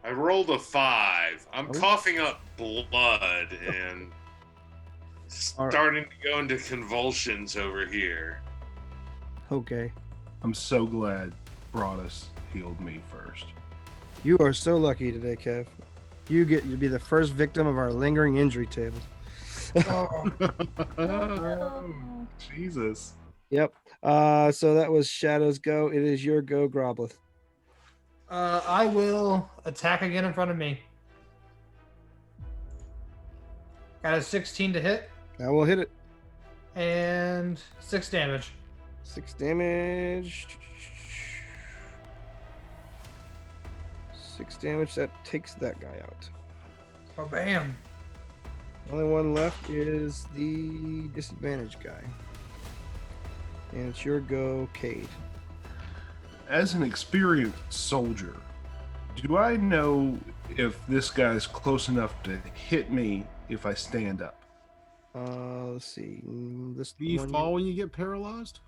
I rolled a 5. I'm Oh. coughing up blood and All right. starting to go into convulsions over here. Okay. I'm so glad Brodus healed me first. You are so lucky today, Kev. You get to be the first victim of our lingering injury table. Oh, Oh, Jesus. Yep. So that was Shadow's go. It is your go, Groblith. I will attack again in front of me. Got a 16 to hit I will hit it. and 6 damage. 6 damage. 6 damage. That takes that guy out. Oh, bam. Only one left is the disadvantage guy. And it's your go, Cade. As an experienced soldier, do I know if this guy's close enough to hit me if I stand up? Let's see. This Do you one- fall when you get paralyzed?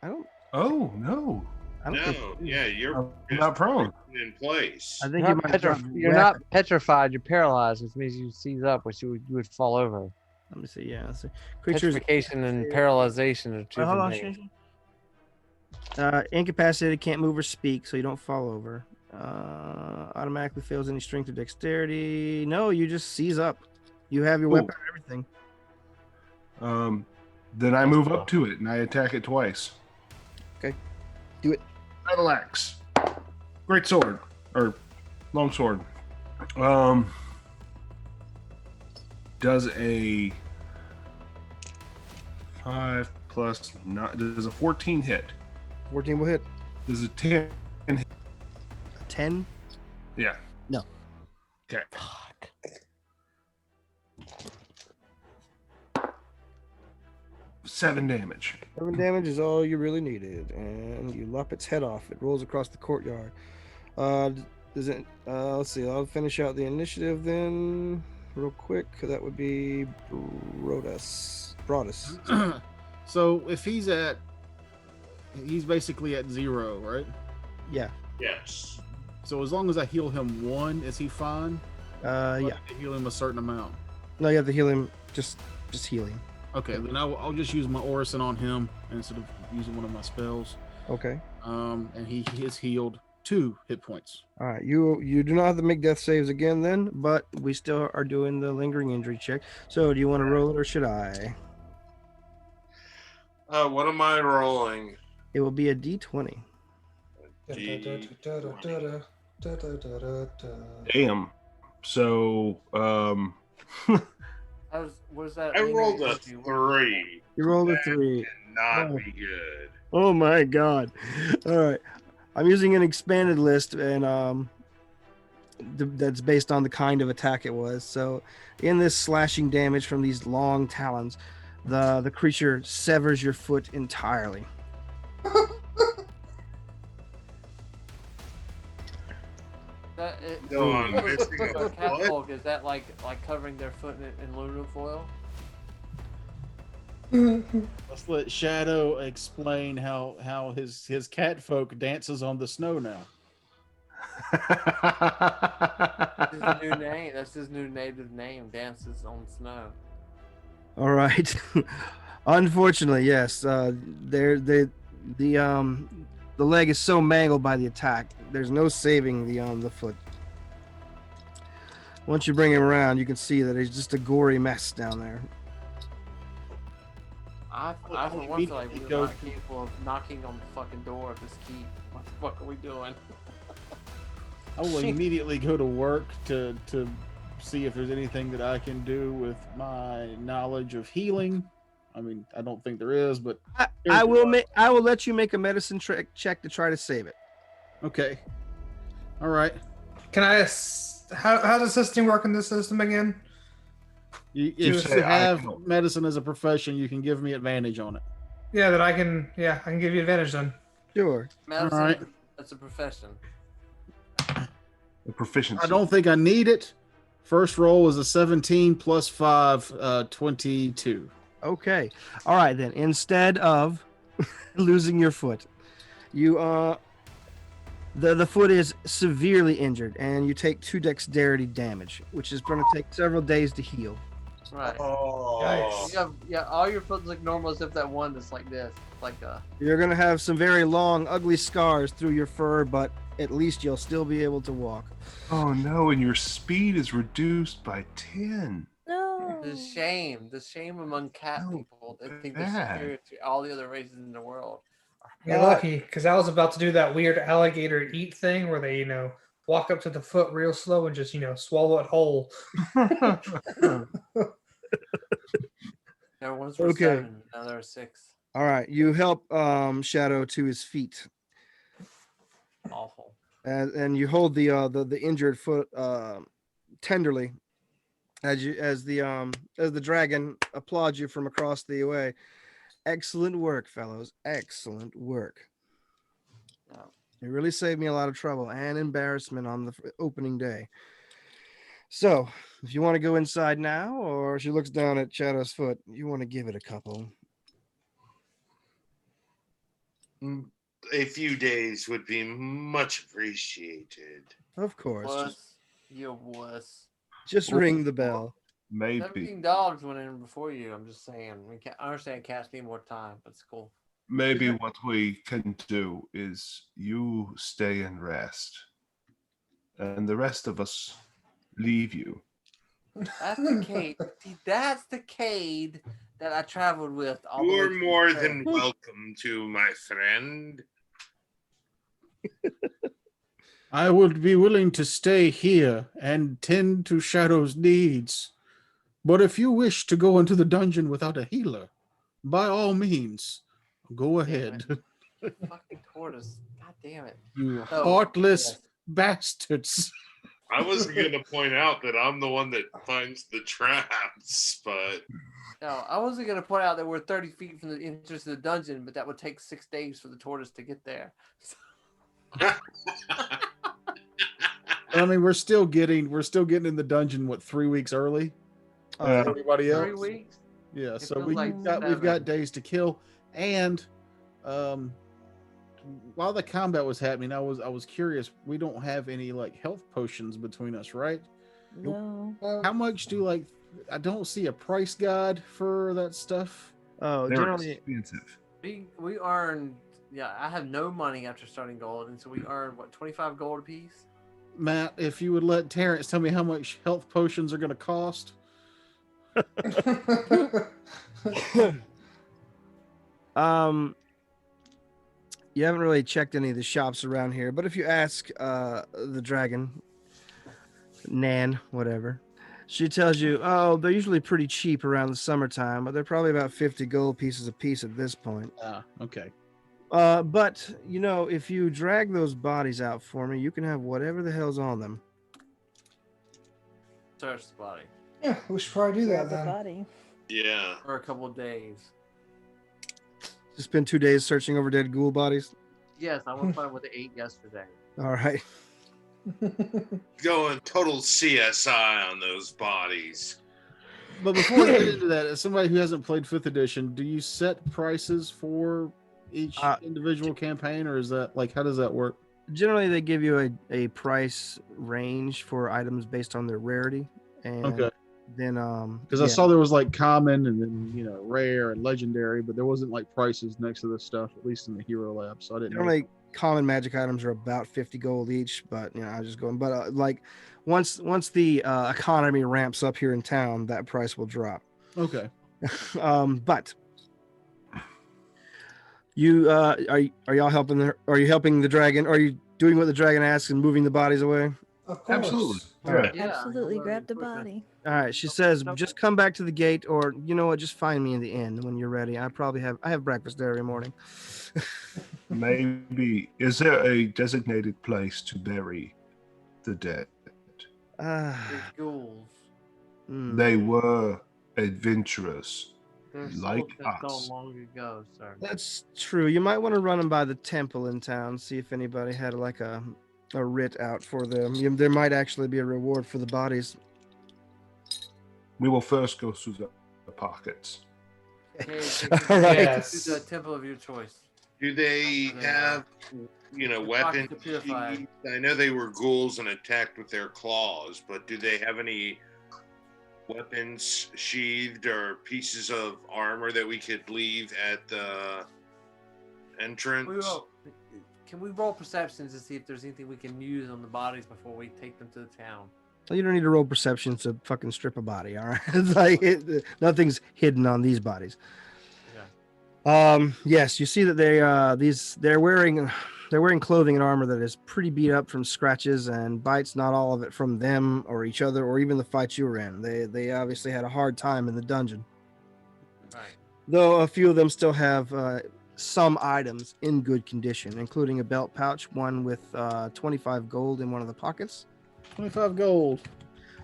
I don't. Oh, no. I don't think. No, yeah, you're I'm not prone. in place. I think You're, you not, might drop you're weapon. not petrified, you're paralyzed, which means you seize up, which you would fall over. Let me see. Yeah. Let's see. Creatures Petrification and paralyzation are two Wait, hold on. different things. Incapacitated, can't move or speak, so you don't fall over. Automatically fails any strength or dexterity. No, you just seize up. You have your Cool. weapon and everything. Then I move up to it and I attack it twice. Okay. Do it. Battle axe. Great sword. Or long sword. Does a 5 plus 9. Does a 14 hit? 14 will hit. Does a 10? 10. Yeah. No. Okay. Fuck. 7 damage. 7 damage is all you really needed, and you lop its head off. It rolls across the courtyard. Does it? Let's see. I'll finish out the initiative then, real quick. That would be Broadus. So if he's basically at 0, right? Yeah. Yes. So as long as I heal him 1, is he fine? Or I Yeah. have to heal him a certain amount. No, you have to heal him. Just healing. Okay, then I'll just use my Orison on him instead of using one of my spells. Okay. And he is healed 2 hit points. All right. You do not have to make death saves again then, but we still are doing the lingering injury check. So do you want to roll it or should I? What am I rolling? It will be a D20. Damn. So, What is that? I lingering rolled a injury? 3. You rolled a 3. Not Oh. be good. Oh my god. All right. I'm using an expanded list and that's based on the kind of attack it was. So in this slashing damage from these long talons, the creature severs your foot entirely. No, I'm missing a For foot. catfolk, is that like covering their foot in aluminum foil? Let's let Shadow explain how his cat folk dances on the snow now. That's his new name. That's his new native name. Dances on snow. All right. Unfortunately, yes. The leg is so mangled by the attack. There's no saving the foot. Once you bring him around, you can see that he's just a gory mess down there. I for one feel like we're not capable of knocking on the fucking door of this keep. What the fuck are we doing? I will immediately go to work to see if there's anything that I can do with my knowledge of healing. I mean, I don't think there is, but I will let you make a medicine check to try to save it. okay. All right. Can I? How does assisting work in this system again? If say you I have help. medicine as a profession, you can give me advantage on it. Yeah, that I can. Yeah, I can give you advantage then. Sure. Medicine, right. That's a profession. The proficiency. I don't think I need it. First roll is a 17 plus 5, 22. Okay. All right then. Instead of losing your foot, you the foot is severely injured, and you take 2 dexterity damage, which is going to take several days to heal. Right. Oh. All your foot look normal except that one that's like this. Like You're going to have some very long, ugly scars through your fur, but at least you'll still be able to walk. Oh no, and your speed is reduced by 10. No. the shame. The shame among cat No, people. They think they're bad. superior to all the other races in the world. You're lucky, because I was about to do that weird alligator eat thing where they, walk up to the foot real slow and just, swallow it whole. There once were Okay. 7, now there are 6. All right. You help Shadow to his feet, Awful. and you hold the injured foot tenderly as the dragon applauds you from across the way. Excellent work, fellows. Excellent work. Yeah. It really saved me a lot of trouble and embarrassment on the opening day. So, if you want to go inside now, or she looks down at Shadow's foot, you want to give it a couple. A few days would be much appreciated. Of course. Wuss. You wuss. Just ring the bell. Maybe. 17 dogs went in before you. I'm just saying. I understand cats need more time, but it's cool. Maybe what we can do is you stay and rest, and the rest of us leave you. That's the Cade. See, that's the Cade that I traveled with. All the way You're to more the than trail. welcome to, my friend. I would be willing to stay here and tend to Shadow's needs. But if you wish to go into the dungeon without a healer, by all means, go ahead. Fucking tortoise. God damn it. You Oh, heartless yes. bastards. I was going to point out that I'm the one that finds the traps, but No, I wasn't going to point out that we're 30 feet from the entrance of the dungeon, but that would take 6 days for the tortoise to get there. I mean, we're still getting in the dungeon 3 weeks early. Yeah. Everybody 3 else. weeks? Yeah, It so feels we've like got 7. days to kill, and while the combat was happening, I was curious. We don't have any like health potions between us, right? No. How much do like? I don't see a price guide for that stuff. Oh, They're generally, expensive. We earned, yeah, I have no money after starting gold, and so we earned, what, 25 gold apiece? Matt, if you would let Terrence tell me how much health potions are going to cost. you haven't really checked any of the shops around here, but if you ask the dragon, Nan, whatever, she tells you, oh, they're usually pretty cheap around the summertime, but they're probably about 50 gold pieces a piece at this point. Okay. But you know, if you drag those bodies out for me, you can have whatever the hell's on them. Search the body Yeah, we should probably do Grab that the then. body. Yeah. for a couple of days. Just spend 2 days searching over dead ghoul bodies. Yes, I went fine with the 8 yesterday. All right. Going total CSI on those bodies. But before we get into that, as somebody who hasn't played 5th edition, do you set prices for each individual campaign, or is that like how does that work? Generally, they give you a price range for items based on their rarity, and Okay. then Because I saw there was like common and then rare and legendary, but there wasn't like prices next to this stuff, at least in the hero lab. So I didn't know. generally common magic items are about 50 gold each, but I was just going. But like once the economy ramps up here in town, that price will drop. Okay. But you are y'all helping are you helping the dragon? Are you doing what the dragon asks and moving the bodies away? Of course. Absolutely. All right. Yeah, Absolutely, I'm grab the quicker. body. All right, she says, just come back to the gate, or you know what, just find me in the inn when you're ready. I have breakfast there every morning. Maybe is there a designated place to bury the dead? The ghouls. They were adventurous. Their Like souls have gone us. long ago, sir. That's true. You might want to run them by the temple in town, see if anybody had like a writ out for them. There might actually be a reward for the bodies. We will first go through the pockets. Okay, All right. Yes. To the temple of your choice. Do they have, weapons? pockets are purified. sheathed? I know they were ghouls and attacked with their claws, but do they have any weapons sheathed or pieces of armor that we could leave at the entrance? Can we roll perceptions to see if there's anything we can use on the bodies before we take them to the town? Well, you don't need to roll perception to fucking strip a body, all right? It's like nothing's hidden on these bodies. Yes, you see that they're wearing clothing and armor that is pretty beat up from scratches and bites, not all of it from them or each other or even the fights you were in. They obviously had a hard time in the dungeon. Right. Though a few of them still have some items in good condition, including a belt pouch, one with 25 gold in one of the pockets. 25 gold.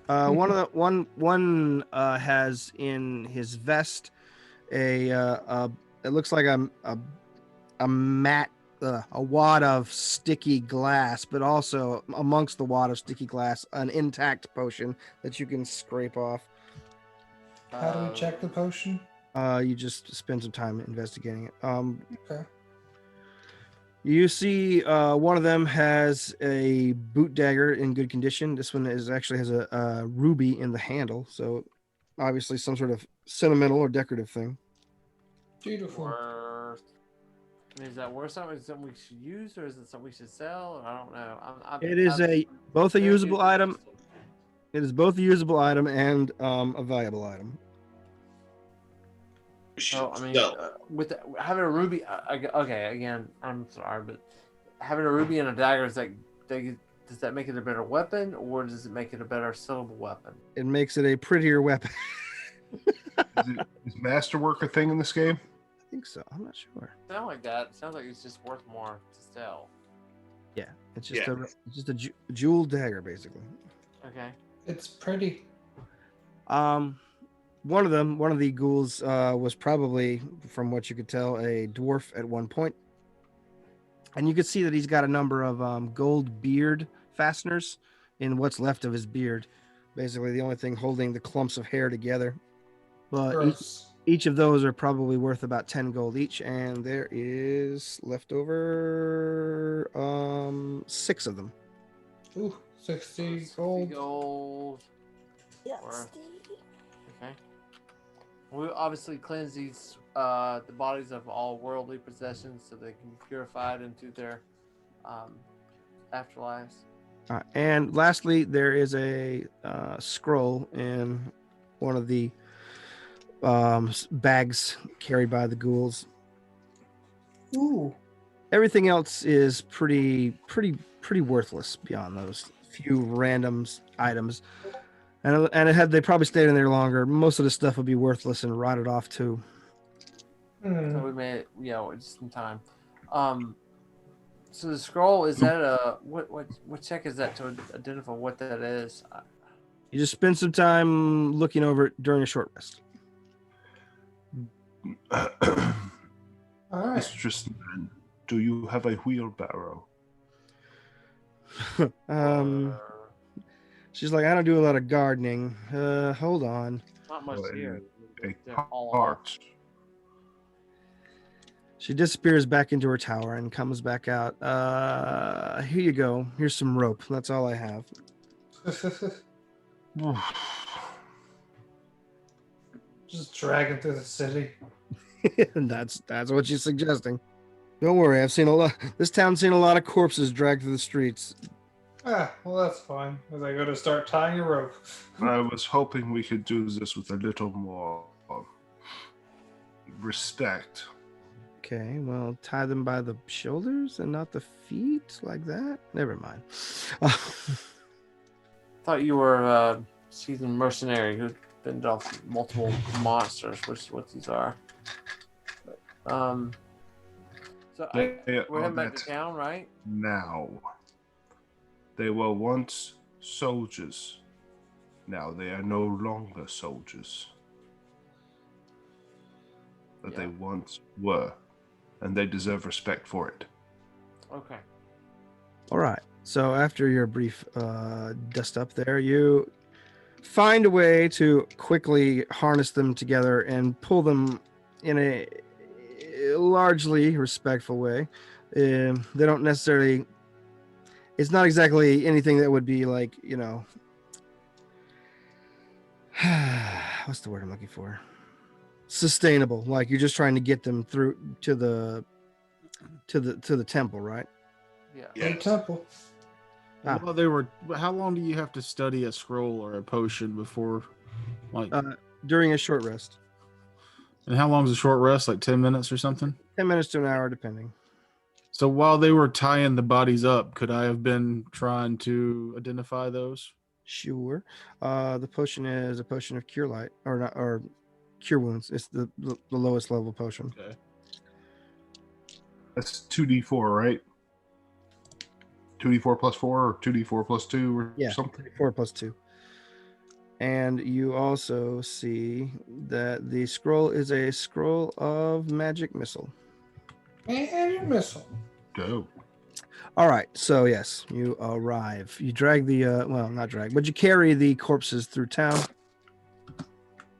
One has in his vest it looks like a mat, a wad of sticky glass, but also amongst the wad of sticky glass, an intact potion that you can scrape off. How do we check the potion? You just spend some time investigating it. Okay. You see, one of them has a boot dagger in good condition. This one actually has a ruby in the handle, so obviously some sort of sentimental or decorative thing. Beautiful. Is that worth something? Is it something we should use, or is it something we should sell? I don't know. It is both a usable item. It is both a usable item and a valuable item. So, So, with having a ruby, okay, again, I'm sorry, but having a ruby and a dagger, does that make it a better weapon, or does it make it a better sellable weapon? It makes it a prettier weapon. Is masterwork a thing in this game? I think so. I'm not sure. Sound like that. It sounds like it's just worth more to sell. Yeah, it's just Yeah. it's just a jeweled dagger, basically. Okay. It's pretty. One of the ghouls was probably, from what you could tell, a dwarf at one point. And you could see that he's got a number of gold beard fasteners in what's left of his beard. Basically, the only thing holding the clumps of hair together. But Gross. each of those are probably worth about 10 gold each, and there is left over 6 of them. Ooh, 60 60 gold. gold. Yeah, Or- Steve. Okay. We'll obviously cleanse these the bodies of all worldly possessions so they can be purified into their afterlives. And lastly, there is a scroll in one of the bags carried by the ghouls. Ooh. Everything else is pretty worthless beyond those few random items. And had they probably stayed in there longer, most of the stuff would be worthless and rotted off too. Hmm. So we made it, just in time. So the scroll, is that a what check is that to identify what that is? You just spend some time looking over it during a short rest. All right. Mistress Nan, do you have a wheelbarrow? She's like, I don't do a lot of gardening. Hold on. Not much Or here. A They're all cart? She disappears back into her tower and comes back out. Here you go. Here's some rope. That's all I have. Just dragging through the city. And that's what she's suggesting. Don't worry, I've seen a lot. This town's seen a lot of corpses dragged through the streets. Ah, well, that's fine. As I go to start tying a rope. I was hoping we could do this with a little more respect. Okay, well, tie them by the shoulders and not the feet like that. Never mind. Thought you were a seasoned mercenary who'd fended off multiple monsters, which is what these are. So we're heading back to town, right? Now. They were once soldiers. Now they are no longer soldiers. But they once were. And they deserve respect for it. Okay. All right. So after your brief dust up there, you find a way to quickly harness them together and pull them in a largely respectful way. They don't necessarily. It's not exactly anything that would be like, what's the word I'm looking for? Sustainable. Like you're just trying to get them through to the temple, right? Yeah. Big temple. Ah. Well, how long do you have to study a scroll or a potion before, like? During a short rest. And how long is a short rest? Like 10 minutes or something? 10 minutes to an hour, depending. So while they were tying the bodies up, could I have been trying to identify those? Sure. The potion is a potion of cure light, or cure wounds. It's the lowest level potion. Okay. That's 2d4, right? 2d4 plus 4 or 2d4 plus 2 or something? 4 plus 2. And you also see that the scroll is a scroll of magic missile. And missile. Go. All right, so yes, you arrive. You drag the not drag, but you carry the corpses through town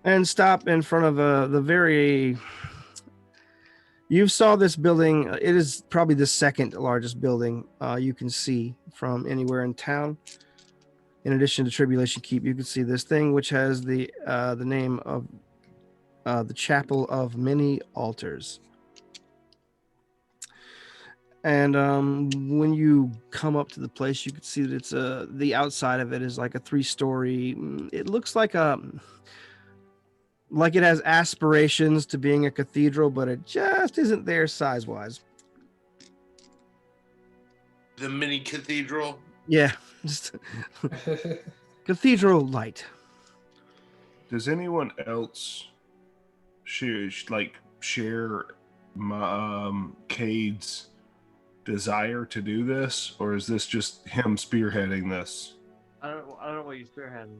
and stop in front of the very. You saw this building. It is probably the second largest building you can see from anywhere in town. In addition to Tribulation Keep, you can see this thing, which has the name of the Chapel of Many Altars. And when you come up to the place, you can see that it's the outside of it is like a 3-story. It looks like it has aspirations to being a cathedral, but it just isn't there size-wise. The mini cathedral. Yeah, just cathedral light. Does anyone else share Cade's desire to do this, or is this just him spearheading this? I don't know what you spearheading.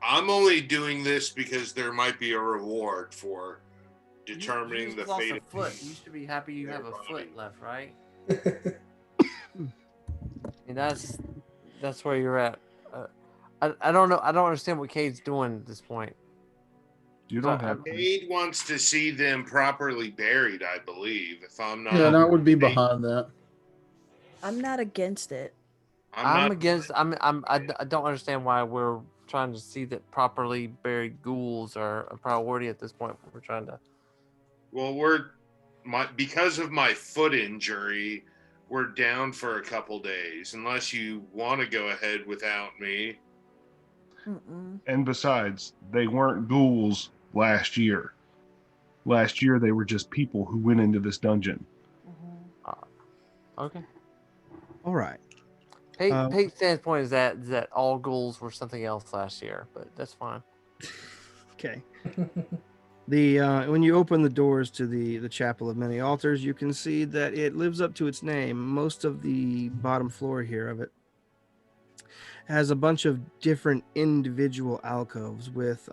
I'm only doing this because there might be a reward for determining you the lost fate a of foot. You should be happy you have a Everybody. foot left, right? And that's where you're at. I don't know. I don't understand what Cade's doing at this point. You don't I- have to. Cade wants to see them properly buried, I believe. If I'm not, Yeah, and I would be mistaken. behind that. I'm not against it. I'm not against. I don't understand why we're trying to see that properly buried ghouls are a priority at this point. We're trying to. Well, because of my foot injury, we're down for a couple days. Unless you want to go ahead without me. Mm-mm. And besides, they weren't ghouls last year. Last year, they were just people who went into this dungeon. Okay. All right. Pate's standpoint is that all ghouls were something else last year, but that's fine. Okay. The when you open the doors to the Chapel of Many Altars, you can see that it lives up to its name. Most of the bottom floor here of it has a bunch of different individual alcoves with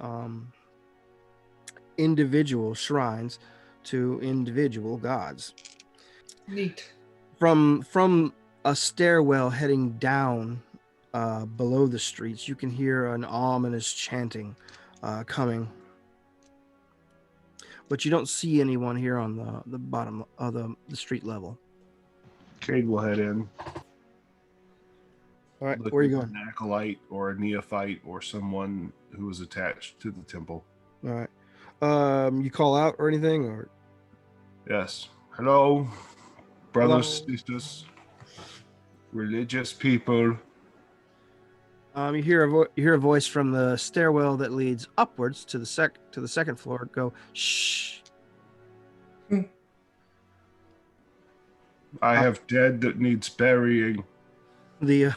individual shrines to individual gods. Neat. From a stairwell heading down below the streets, you can hear an ominous chanting coming. But you don't see anyone here on the bottom of the street level. Cade will head in. All right, looking where are you for going? An acolyte or a neophyte or someone who is attached to the temple. All right. You call out or anything, or Yes. Hello, brothers, Hello. sisters, religious people. you hear a voice from the stairwell that leads upwards to the second floor. Go shh. I have dead that needs burying. The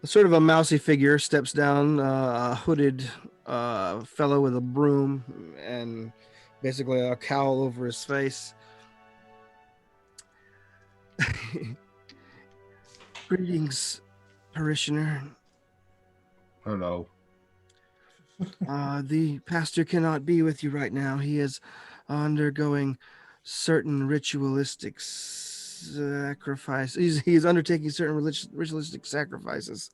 sort of a mousy figure steps down, a hooded fellow with a broom and basically a cowl over his face. Greetings, parishioner. Hello. The pastor cannot be with you right now. He is undergoing certain ritualistic sacrifice. He's undertaking certain ritualistic sacrifices.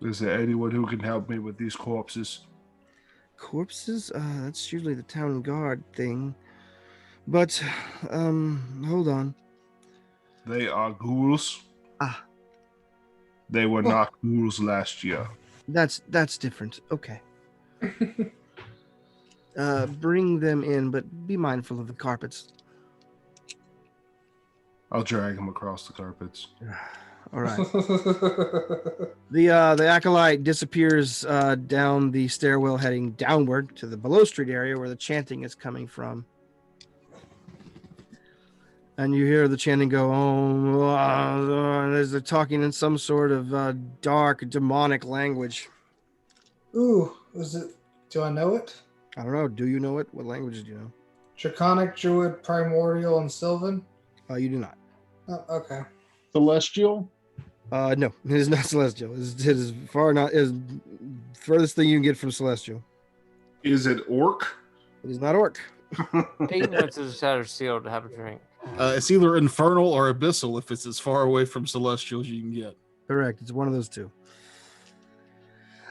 Is there anyone who can help me with these corpses? Corpses? That's usually the town guard thing. But, hold on. They are ghouls. Ah. They were not ghouls last year. That's different. Okay. Bring them in, but be mindful of the carpets. I'll drag them across the carpets. All right. The acolyte disappears down the stairwell heading downward to the below street area where the chanting is coming from. And you hear the chanting go, as they're talking in some sort of dark, demonic language. Ooh, do I know it? I don't know. Do you know it? What languages do you know? Draconic, Druid, Primordial, and Sylvan? You do not. Oh, okay. Celestial? No, it is not Celestial. It is furthest thing you can get from Celestial. Is it orc? It is not Orc. Pete went to the Shattered Seal to have a drink. It's either infernal or abyssal if it's as far away from celestial as you can get. Correct. It's one of those two.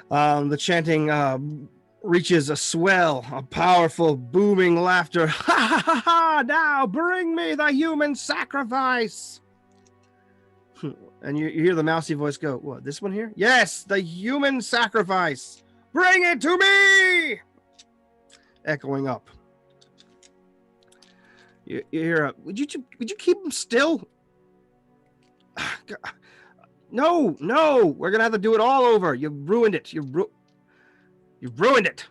The chanting reaches a swell, a powerful, booming laughter. Ha ha ha ha! Now bring me the human sacrifice. And you hear the mousy voice go, "What? This one here? Yes, the human sacrifice. Bring it to me!" Echoing up. You hear would you keep him still? No, we're gonna have to do it all over. You ruined it. You ruined it.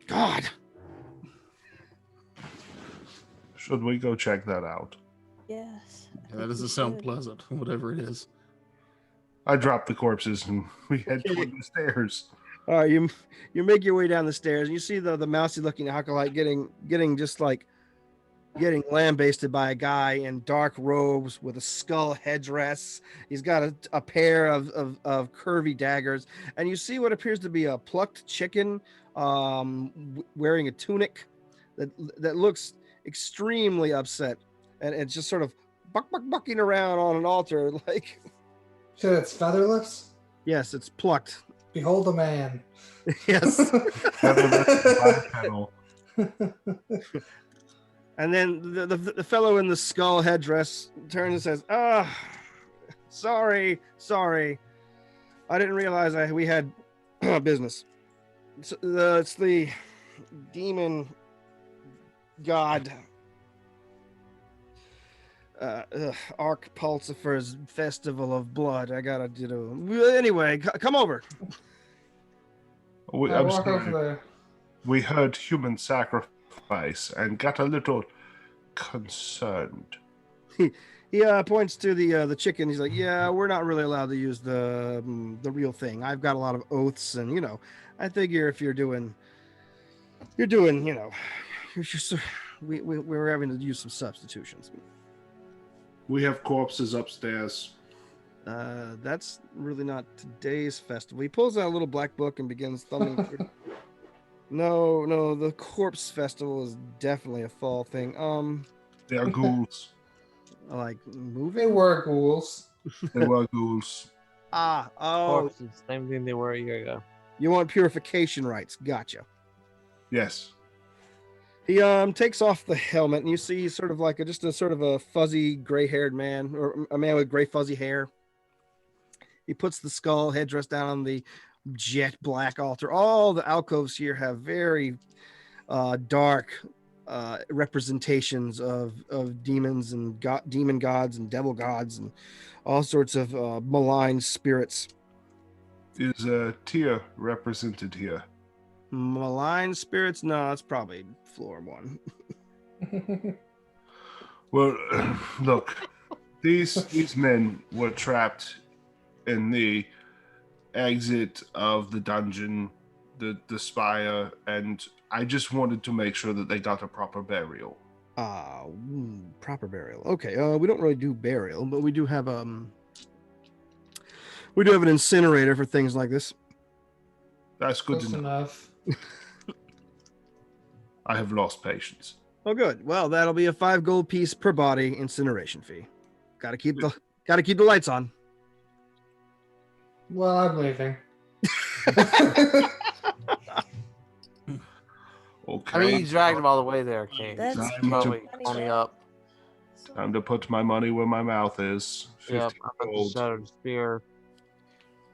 God. Should we go check that out? Yes. Yeah, that doesn't sound pleasant, whatever it is. I dropped the corpses and we head toward the stairs. All right, you make your way down the stairs and you see the mousy looking acolyte getting just like getting lambasted by a guy in dark robes with a skull headdress. He's got a pair of curvy daggers, and you see what appears to be a plucked chicken wearing a tunic that looks extremely upset, and it's just sort of bucking around on an altar like Shit, it's featherless? Yes, it's plucked. Behold a man. Yes. Bipedal. And then the fellow in the skull headdress turns and says, sorry. I didn't realize we had business. It's the demon god Ark Pulsifer's Festival of Blood. I gotta do. Anyway, come over. I I'm walk sorry. over there. We heard human sacrifice and got a little concerned. He points to the chicken. He's like, yeah, we're not really allowed to use the real thing. I've got a lot of oaths, and I figure if you're doing, we're having to use some substitutions. We have corpses upstairs. That's really not today's festival. He pulls out a little black book and begins thumbing through. No, the corpse festival is definitely a fall thing. They are ghouls. Like They moving. were ghouls. They were ghouls. Oh, Corpses, same thing they were a year ago. you want purification rites? Gotcha. Yes. He takes off the helmet, and you see sort of like just a sort of a fuzzy gray-haired man, or a man with gray fuzzy hair. He puts the skull headdress down on the jet black altar. All the alcoves here have very dark representations of demons and demon gods and devil gods and all sorts of malign spirits. Is Tyr represented here? Malign spirits? No, it's probably floor one. Well, look, these men were trapped in the exit of the dungeon, the spire, and I just wanted to make sure that they got a proper burial. Proper burial. Okay, we don't really do burial, but we do have an incinerator for things like this. That's good Close to know. enough. I have lost patience. Oh, good. Well, that'll be a 5 gold piece per body incineration fee. Gotta keep the lights on. Well, I'm leaving. Okay. I mean, you dragged him all the way there, King. That's Time Probably to- pony up. Time to put my money where my mouth is. 50 Yep, I put the gold. shattered spear.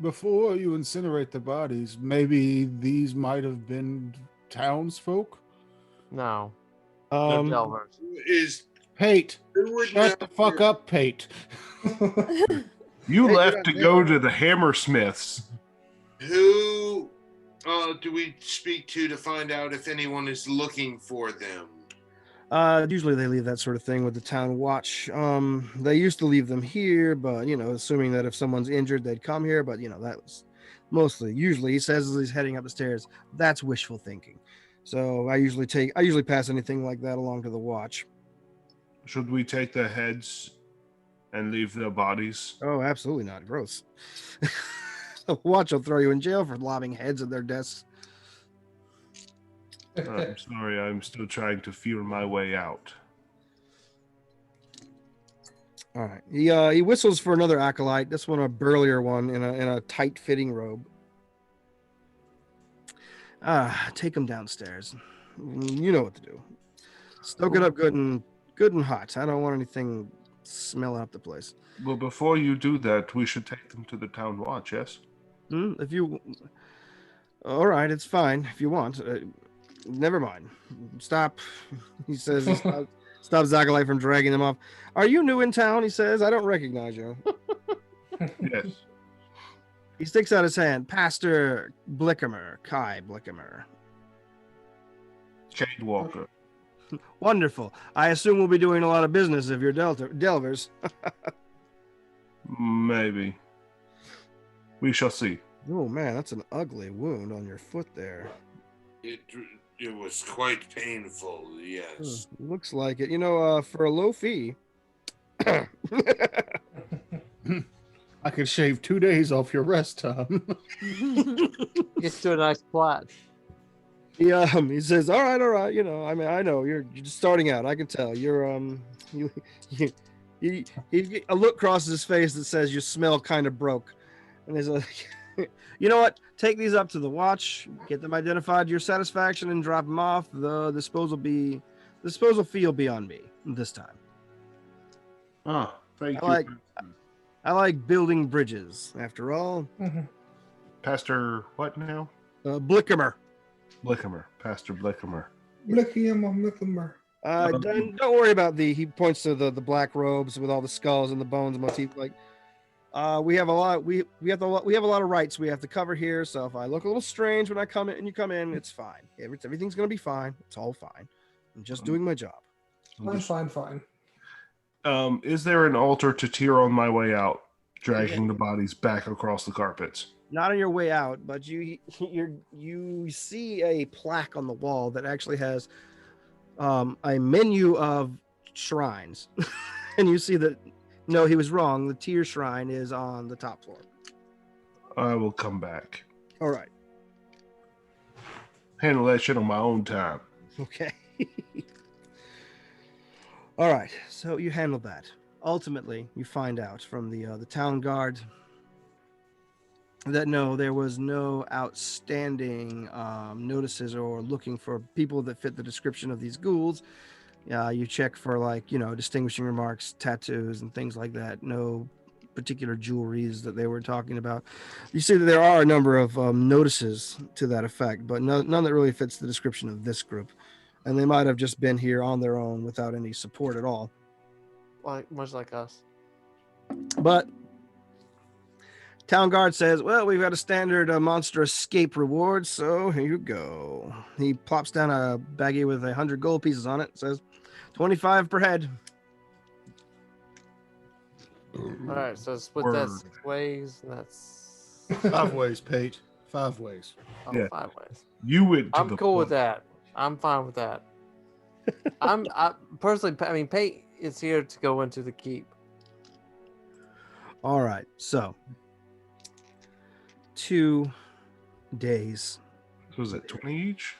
Before you incinerate the bodies, maybe these might have been townsfolk? No, they're Um, Oh, Delvers. Pate, Who would shut the fuck up, Pate. You Hey, left you're to not go there. to the Hammersmiths. Who do we speak to find out if anyone is looking for them? usually they leave that sort of thing with the town watch. They used to leave them here, but assuming that if someone's injured, they'd come here. But that was usually he says as he's heading up the stairs. That's wishful thinking. So I usually pass anything like that along to the watch. Should we take their heads and leave their bodies? Oh, absolutely not. Gross. The watch will throw you in jail for lobbing heads at their desks. I'm sorry, I'm still trying to feel my way out. All right. He whistles for another acolyte. This one a burlier one in a tight fitting robe. Take him downstairs. You know what to do. Stoke it up good and hot. I don't want anything smelling up the place. Well, before you do that, we should take them to the town watch, yes? If you, all right, it's fine if you want. Never mind. Stop. He says. He stops Acolyte from dragging them off. Are you new in town? He says. I don't recognize you. Yes. He sticks out his hand. Pastor Blickamer, Kai Blickamer. Shade Walker. Wonderful. I assume we'll be doing a lot of business if you're Delvers. Maybe. We shall see. Oh man, that's an ugly wound on your foot there. It was quite painful, yes. Looks like it. For a low fee. I could shave 2 days off your rest time. Get to a nice plot. He says, all right. I know you're just starting out. I can tell you're A look crosses his face that says, "You smell kind of broke." And there's a, you know what? Take these up to the watch, get them identified to your satisfaction, and drop them off. The disposal fee will be on me this time. Oh, thank I you. I like building bridges. After all, Pastor, what now? Blickamer. Blickamer. Pastor Blickamer. Blickamer. Don't worry about he points to the black robes with all the skulls and the bones motif. Like, we have a lot of rights we have to cover here. So if I look a little strange when I come in and you come in, it's fine. Everything's gonna be fine. It's all fine. I'm just doing my job. Fine. Is there an altar to tear on my way out, dragging the bodies back across the carpets? Not on your way out, but you see a plaque on the wall that actually has a menu of shrines, and you see that. No, he was wrong. The Tyr shrine is on the top floor. I will come back. All right. Handle that shit on my own time. Okay. All right. So you handle that. Ultimately, you find out from the town guard that no, there was no outstanding notices or looking for people that fit the description of these ghouls. You check for distinguishing remarks, tattoos, and things like that. No particular jewelries that they were talking about. You see that there are a number of notices to that effect, but none that really fits the description of this group. And they might have just been here on their own without any support at all. Much like us. But town guard says, well, we've got a standard monster escape reward, so here you go. He plops down a baggie with 100 gold pieces on it, says 25 per head. All right, so split that 6 ways, and that's 5 ways, Pete. 5 ways. Yeah. 5 ways. You went to I'm the cool with point. that. I'm fine with that. I personally, Pate is here to go into the keep. All right, so 2 days. So was it 20 each?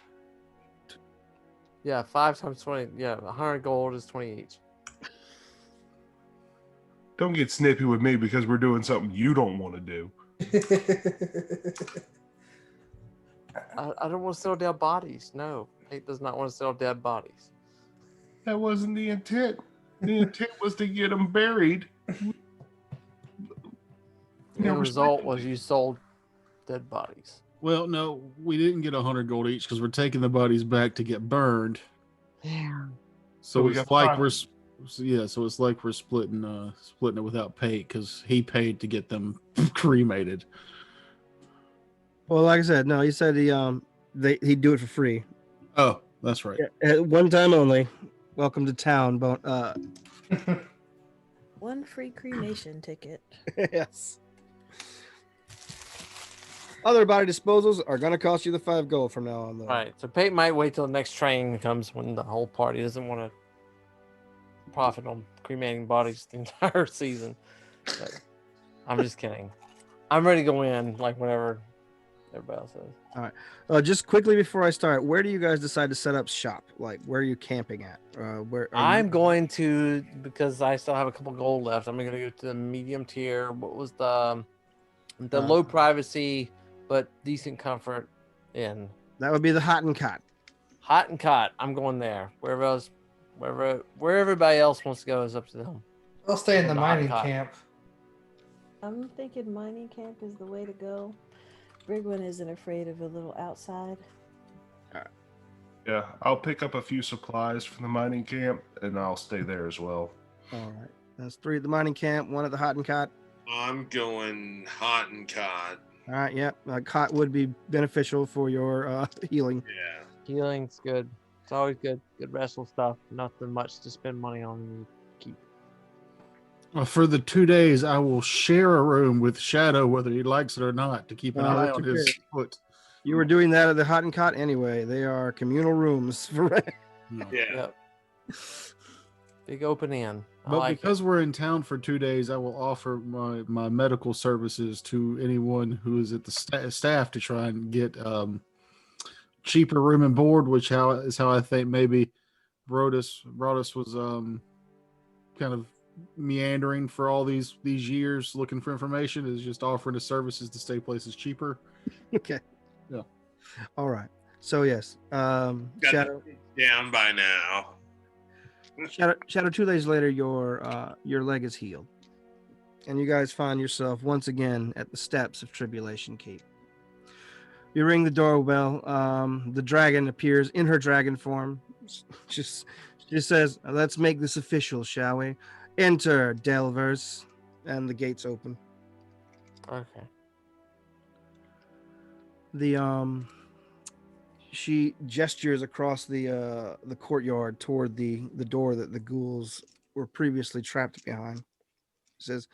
Yeah, 5 times 20. Yeah, 100 gold is 20 each. Don't get snippy with me because we're doing something you don't want to do. I don't want to sell dead bodies. No, Pate does not want to sell dead bodies. That wasn't the intent. The intent was to get them buried. The end result was you sold dead bodies. Well, no, we didn't get 100 gold each because we're taking the bodies back to get burned. Yeah. So we it's got like 5. so it's like we're splitting it without pay because he paid to get them cremated. Well, like I said, no, he said he'd do it for free. Oh, that's right. At one time only. Welcome to town. One free cremation ticket. Yes. Other body disposals are going to cost you the 5 gold from now on, though. All right, so Pate might wait till the next train comes when the whole party doesn't want to profit on cremating bodies the entire season. But I'm just kidding. I'm ready to go in like whenever everybody else is. All right. Just quickly before I start, where do you guys decide to set up shop? Like, where are you camping at? Where I'm going to, because I still have a couple gold left, I'm going to go to the medium tier. What was the low privacy but decent comfort inn? That would be the Hot and Cot. Hot and Cot. I'm going there. Where everybody else wants to go is up to them. I'll stay in the The mining hot cot. camp. I'm thinking mining camp is the way to go. Brigwin isn't afraid of a little outside. Yeah, I'll pick up a few supplies from the mining camp and I'll stay there as well. All right. That's 3 at the mining camp, 1 at the Hot and Cot. I'm going Hot and Cod. All right. Yep. Cot would be beneficial for your healing. Yeah. Healing's good. It's always good. Good wrestle stuff. Nothing much to spend money on in the keep. Well, for the 2 days, I will share a room with Shadow, whether he likes it or not, to keep an eye that's on his okay. foot. You were doing that at the Hot and Cot anyway. They are communal rooms. For No. Yeah. Yep. Big open inn. I But like it. because we're in town for 2 days, I will offer my medical services to anyone who is at the staff to try and get cheaper room and board, which is how I think maybe Brodus was kind of meandering for all these years looking for information, is just offering his services to stay places cheaper. Okay. Yeah. All right. So yes, Got Shadow. down by now. Shadow. 2 days later, your leg is healed, and you guys find yourself once again at the steps of Tribulation Keep. You ring the doorbell. The dragon appears in her dragon form. She says, "Let's make this official, shall we? Enter, Delvers." And the gates open. Okay. She gestures across the courtyard toward the door that the ghouls were previously trapped behind. Says,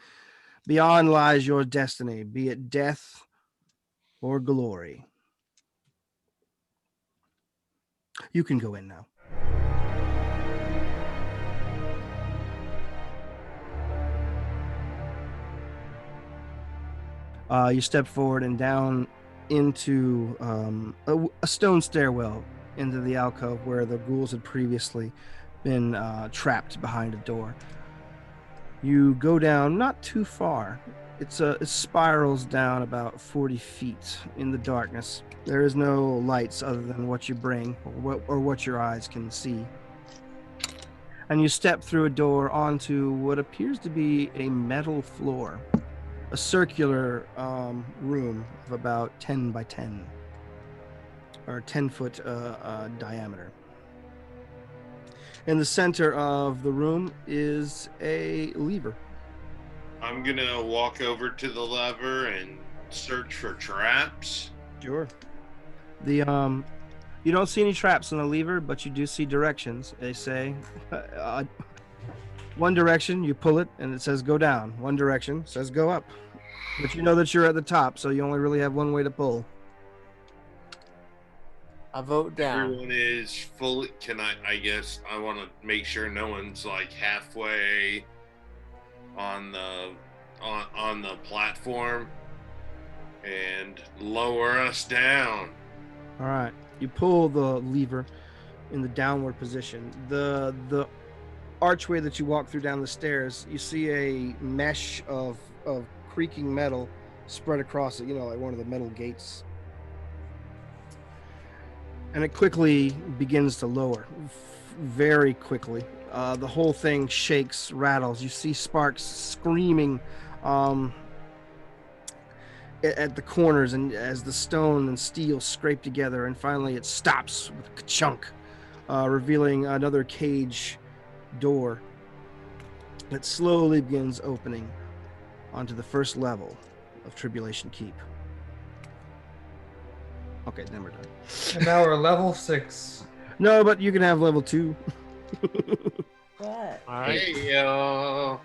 "Beyond lies your destiny, be it death or glory. You can go in now." You step forward and down into a stone stairwell into the alcove where the ghouls had previously been trapped behind a door. You go down not too far. It spirals down about 40 feet in the darkness. There is no lights other than what you bring or what your eyes can see. And you step through a door onto what appears to be a metal floor. A circular room of about 10 by 10 or 10-foot diameter. In the center of the room is a lever. I'm gonna walk over to the lever and search for traps. Sure. You don't see any traps on the lever, but you do see directions. They say one direction, you pull it, and it says go down. One direction says go up. But you know that you're at the top, so you only really have one way to pull. I vote down. Everyone is fully. I guess I want to make sure no one's like halfway on the platform and lower us down. All right. You pull the lever in the downward position. The archway that you walk through down the stairs, you see a mesh of creaking metal spread across it, like one of the metal gates. And it quickly begins to lower, very quickly. The whole thing shakes, rattles. You see sparks screaming at the corners, and as the stone and steel scrape together, and finally it stops with a chunk, revealing another cage door that slowly begins opening onto the first level of Tribulation Keep. Okay, then we're done. And now we're level 6. No, but you can have level 2. What? All right. Hey, yo.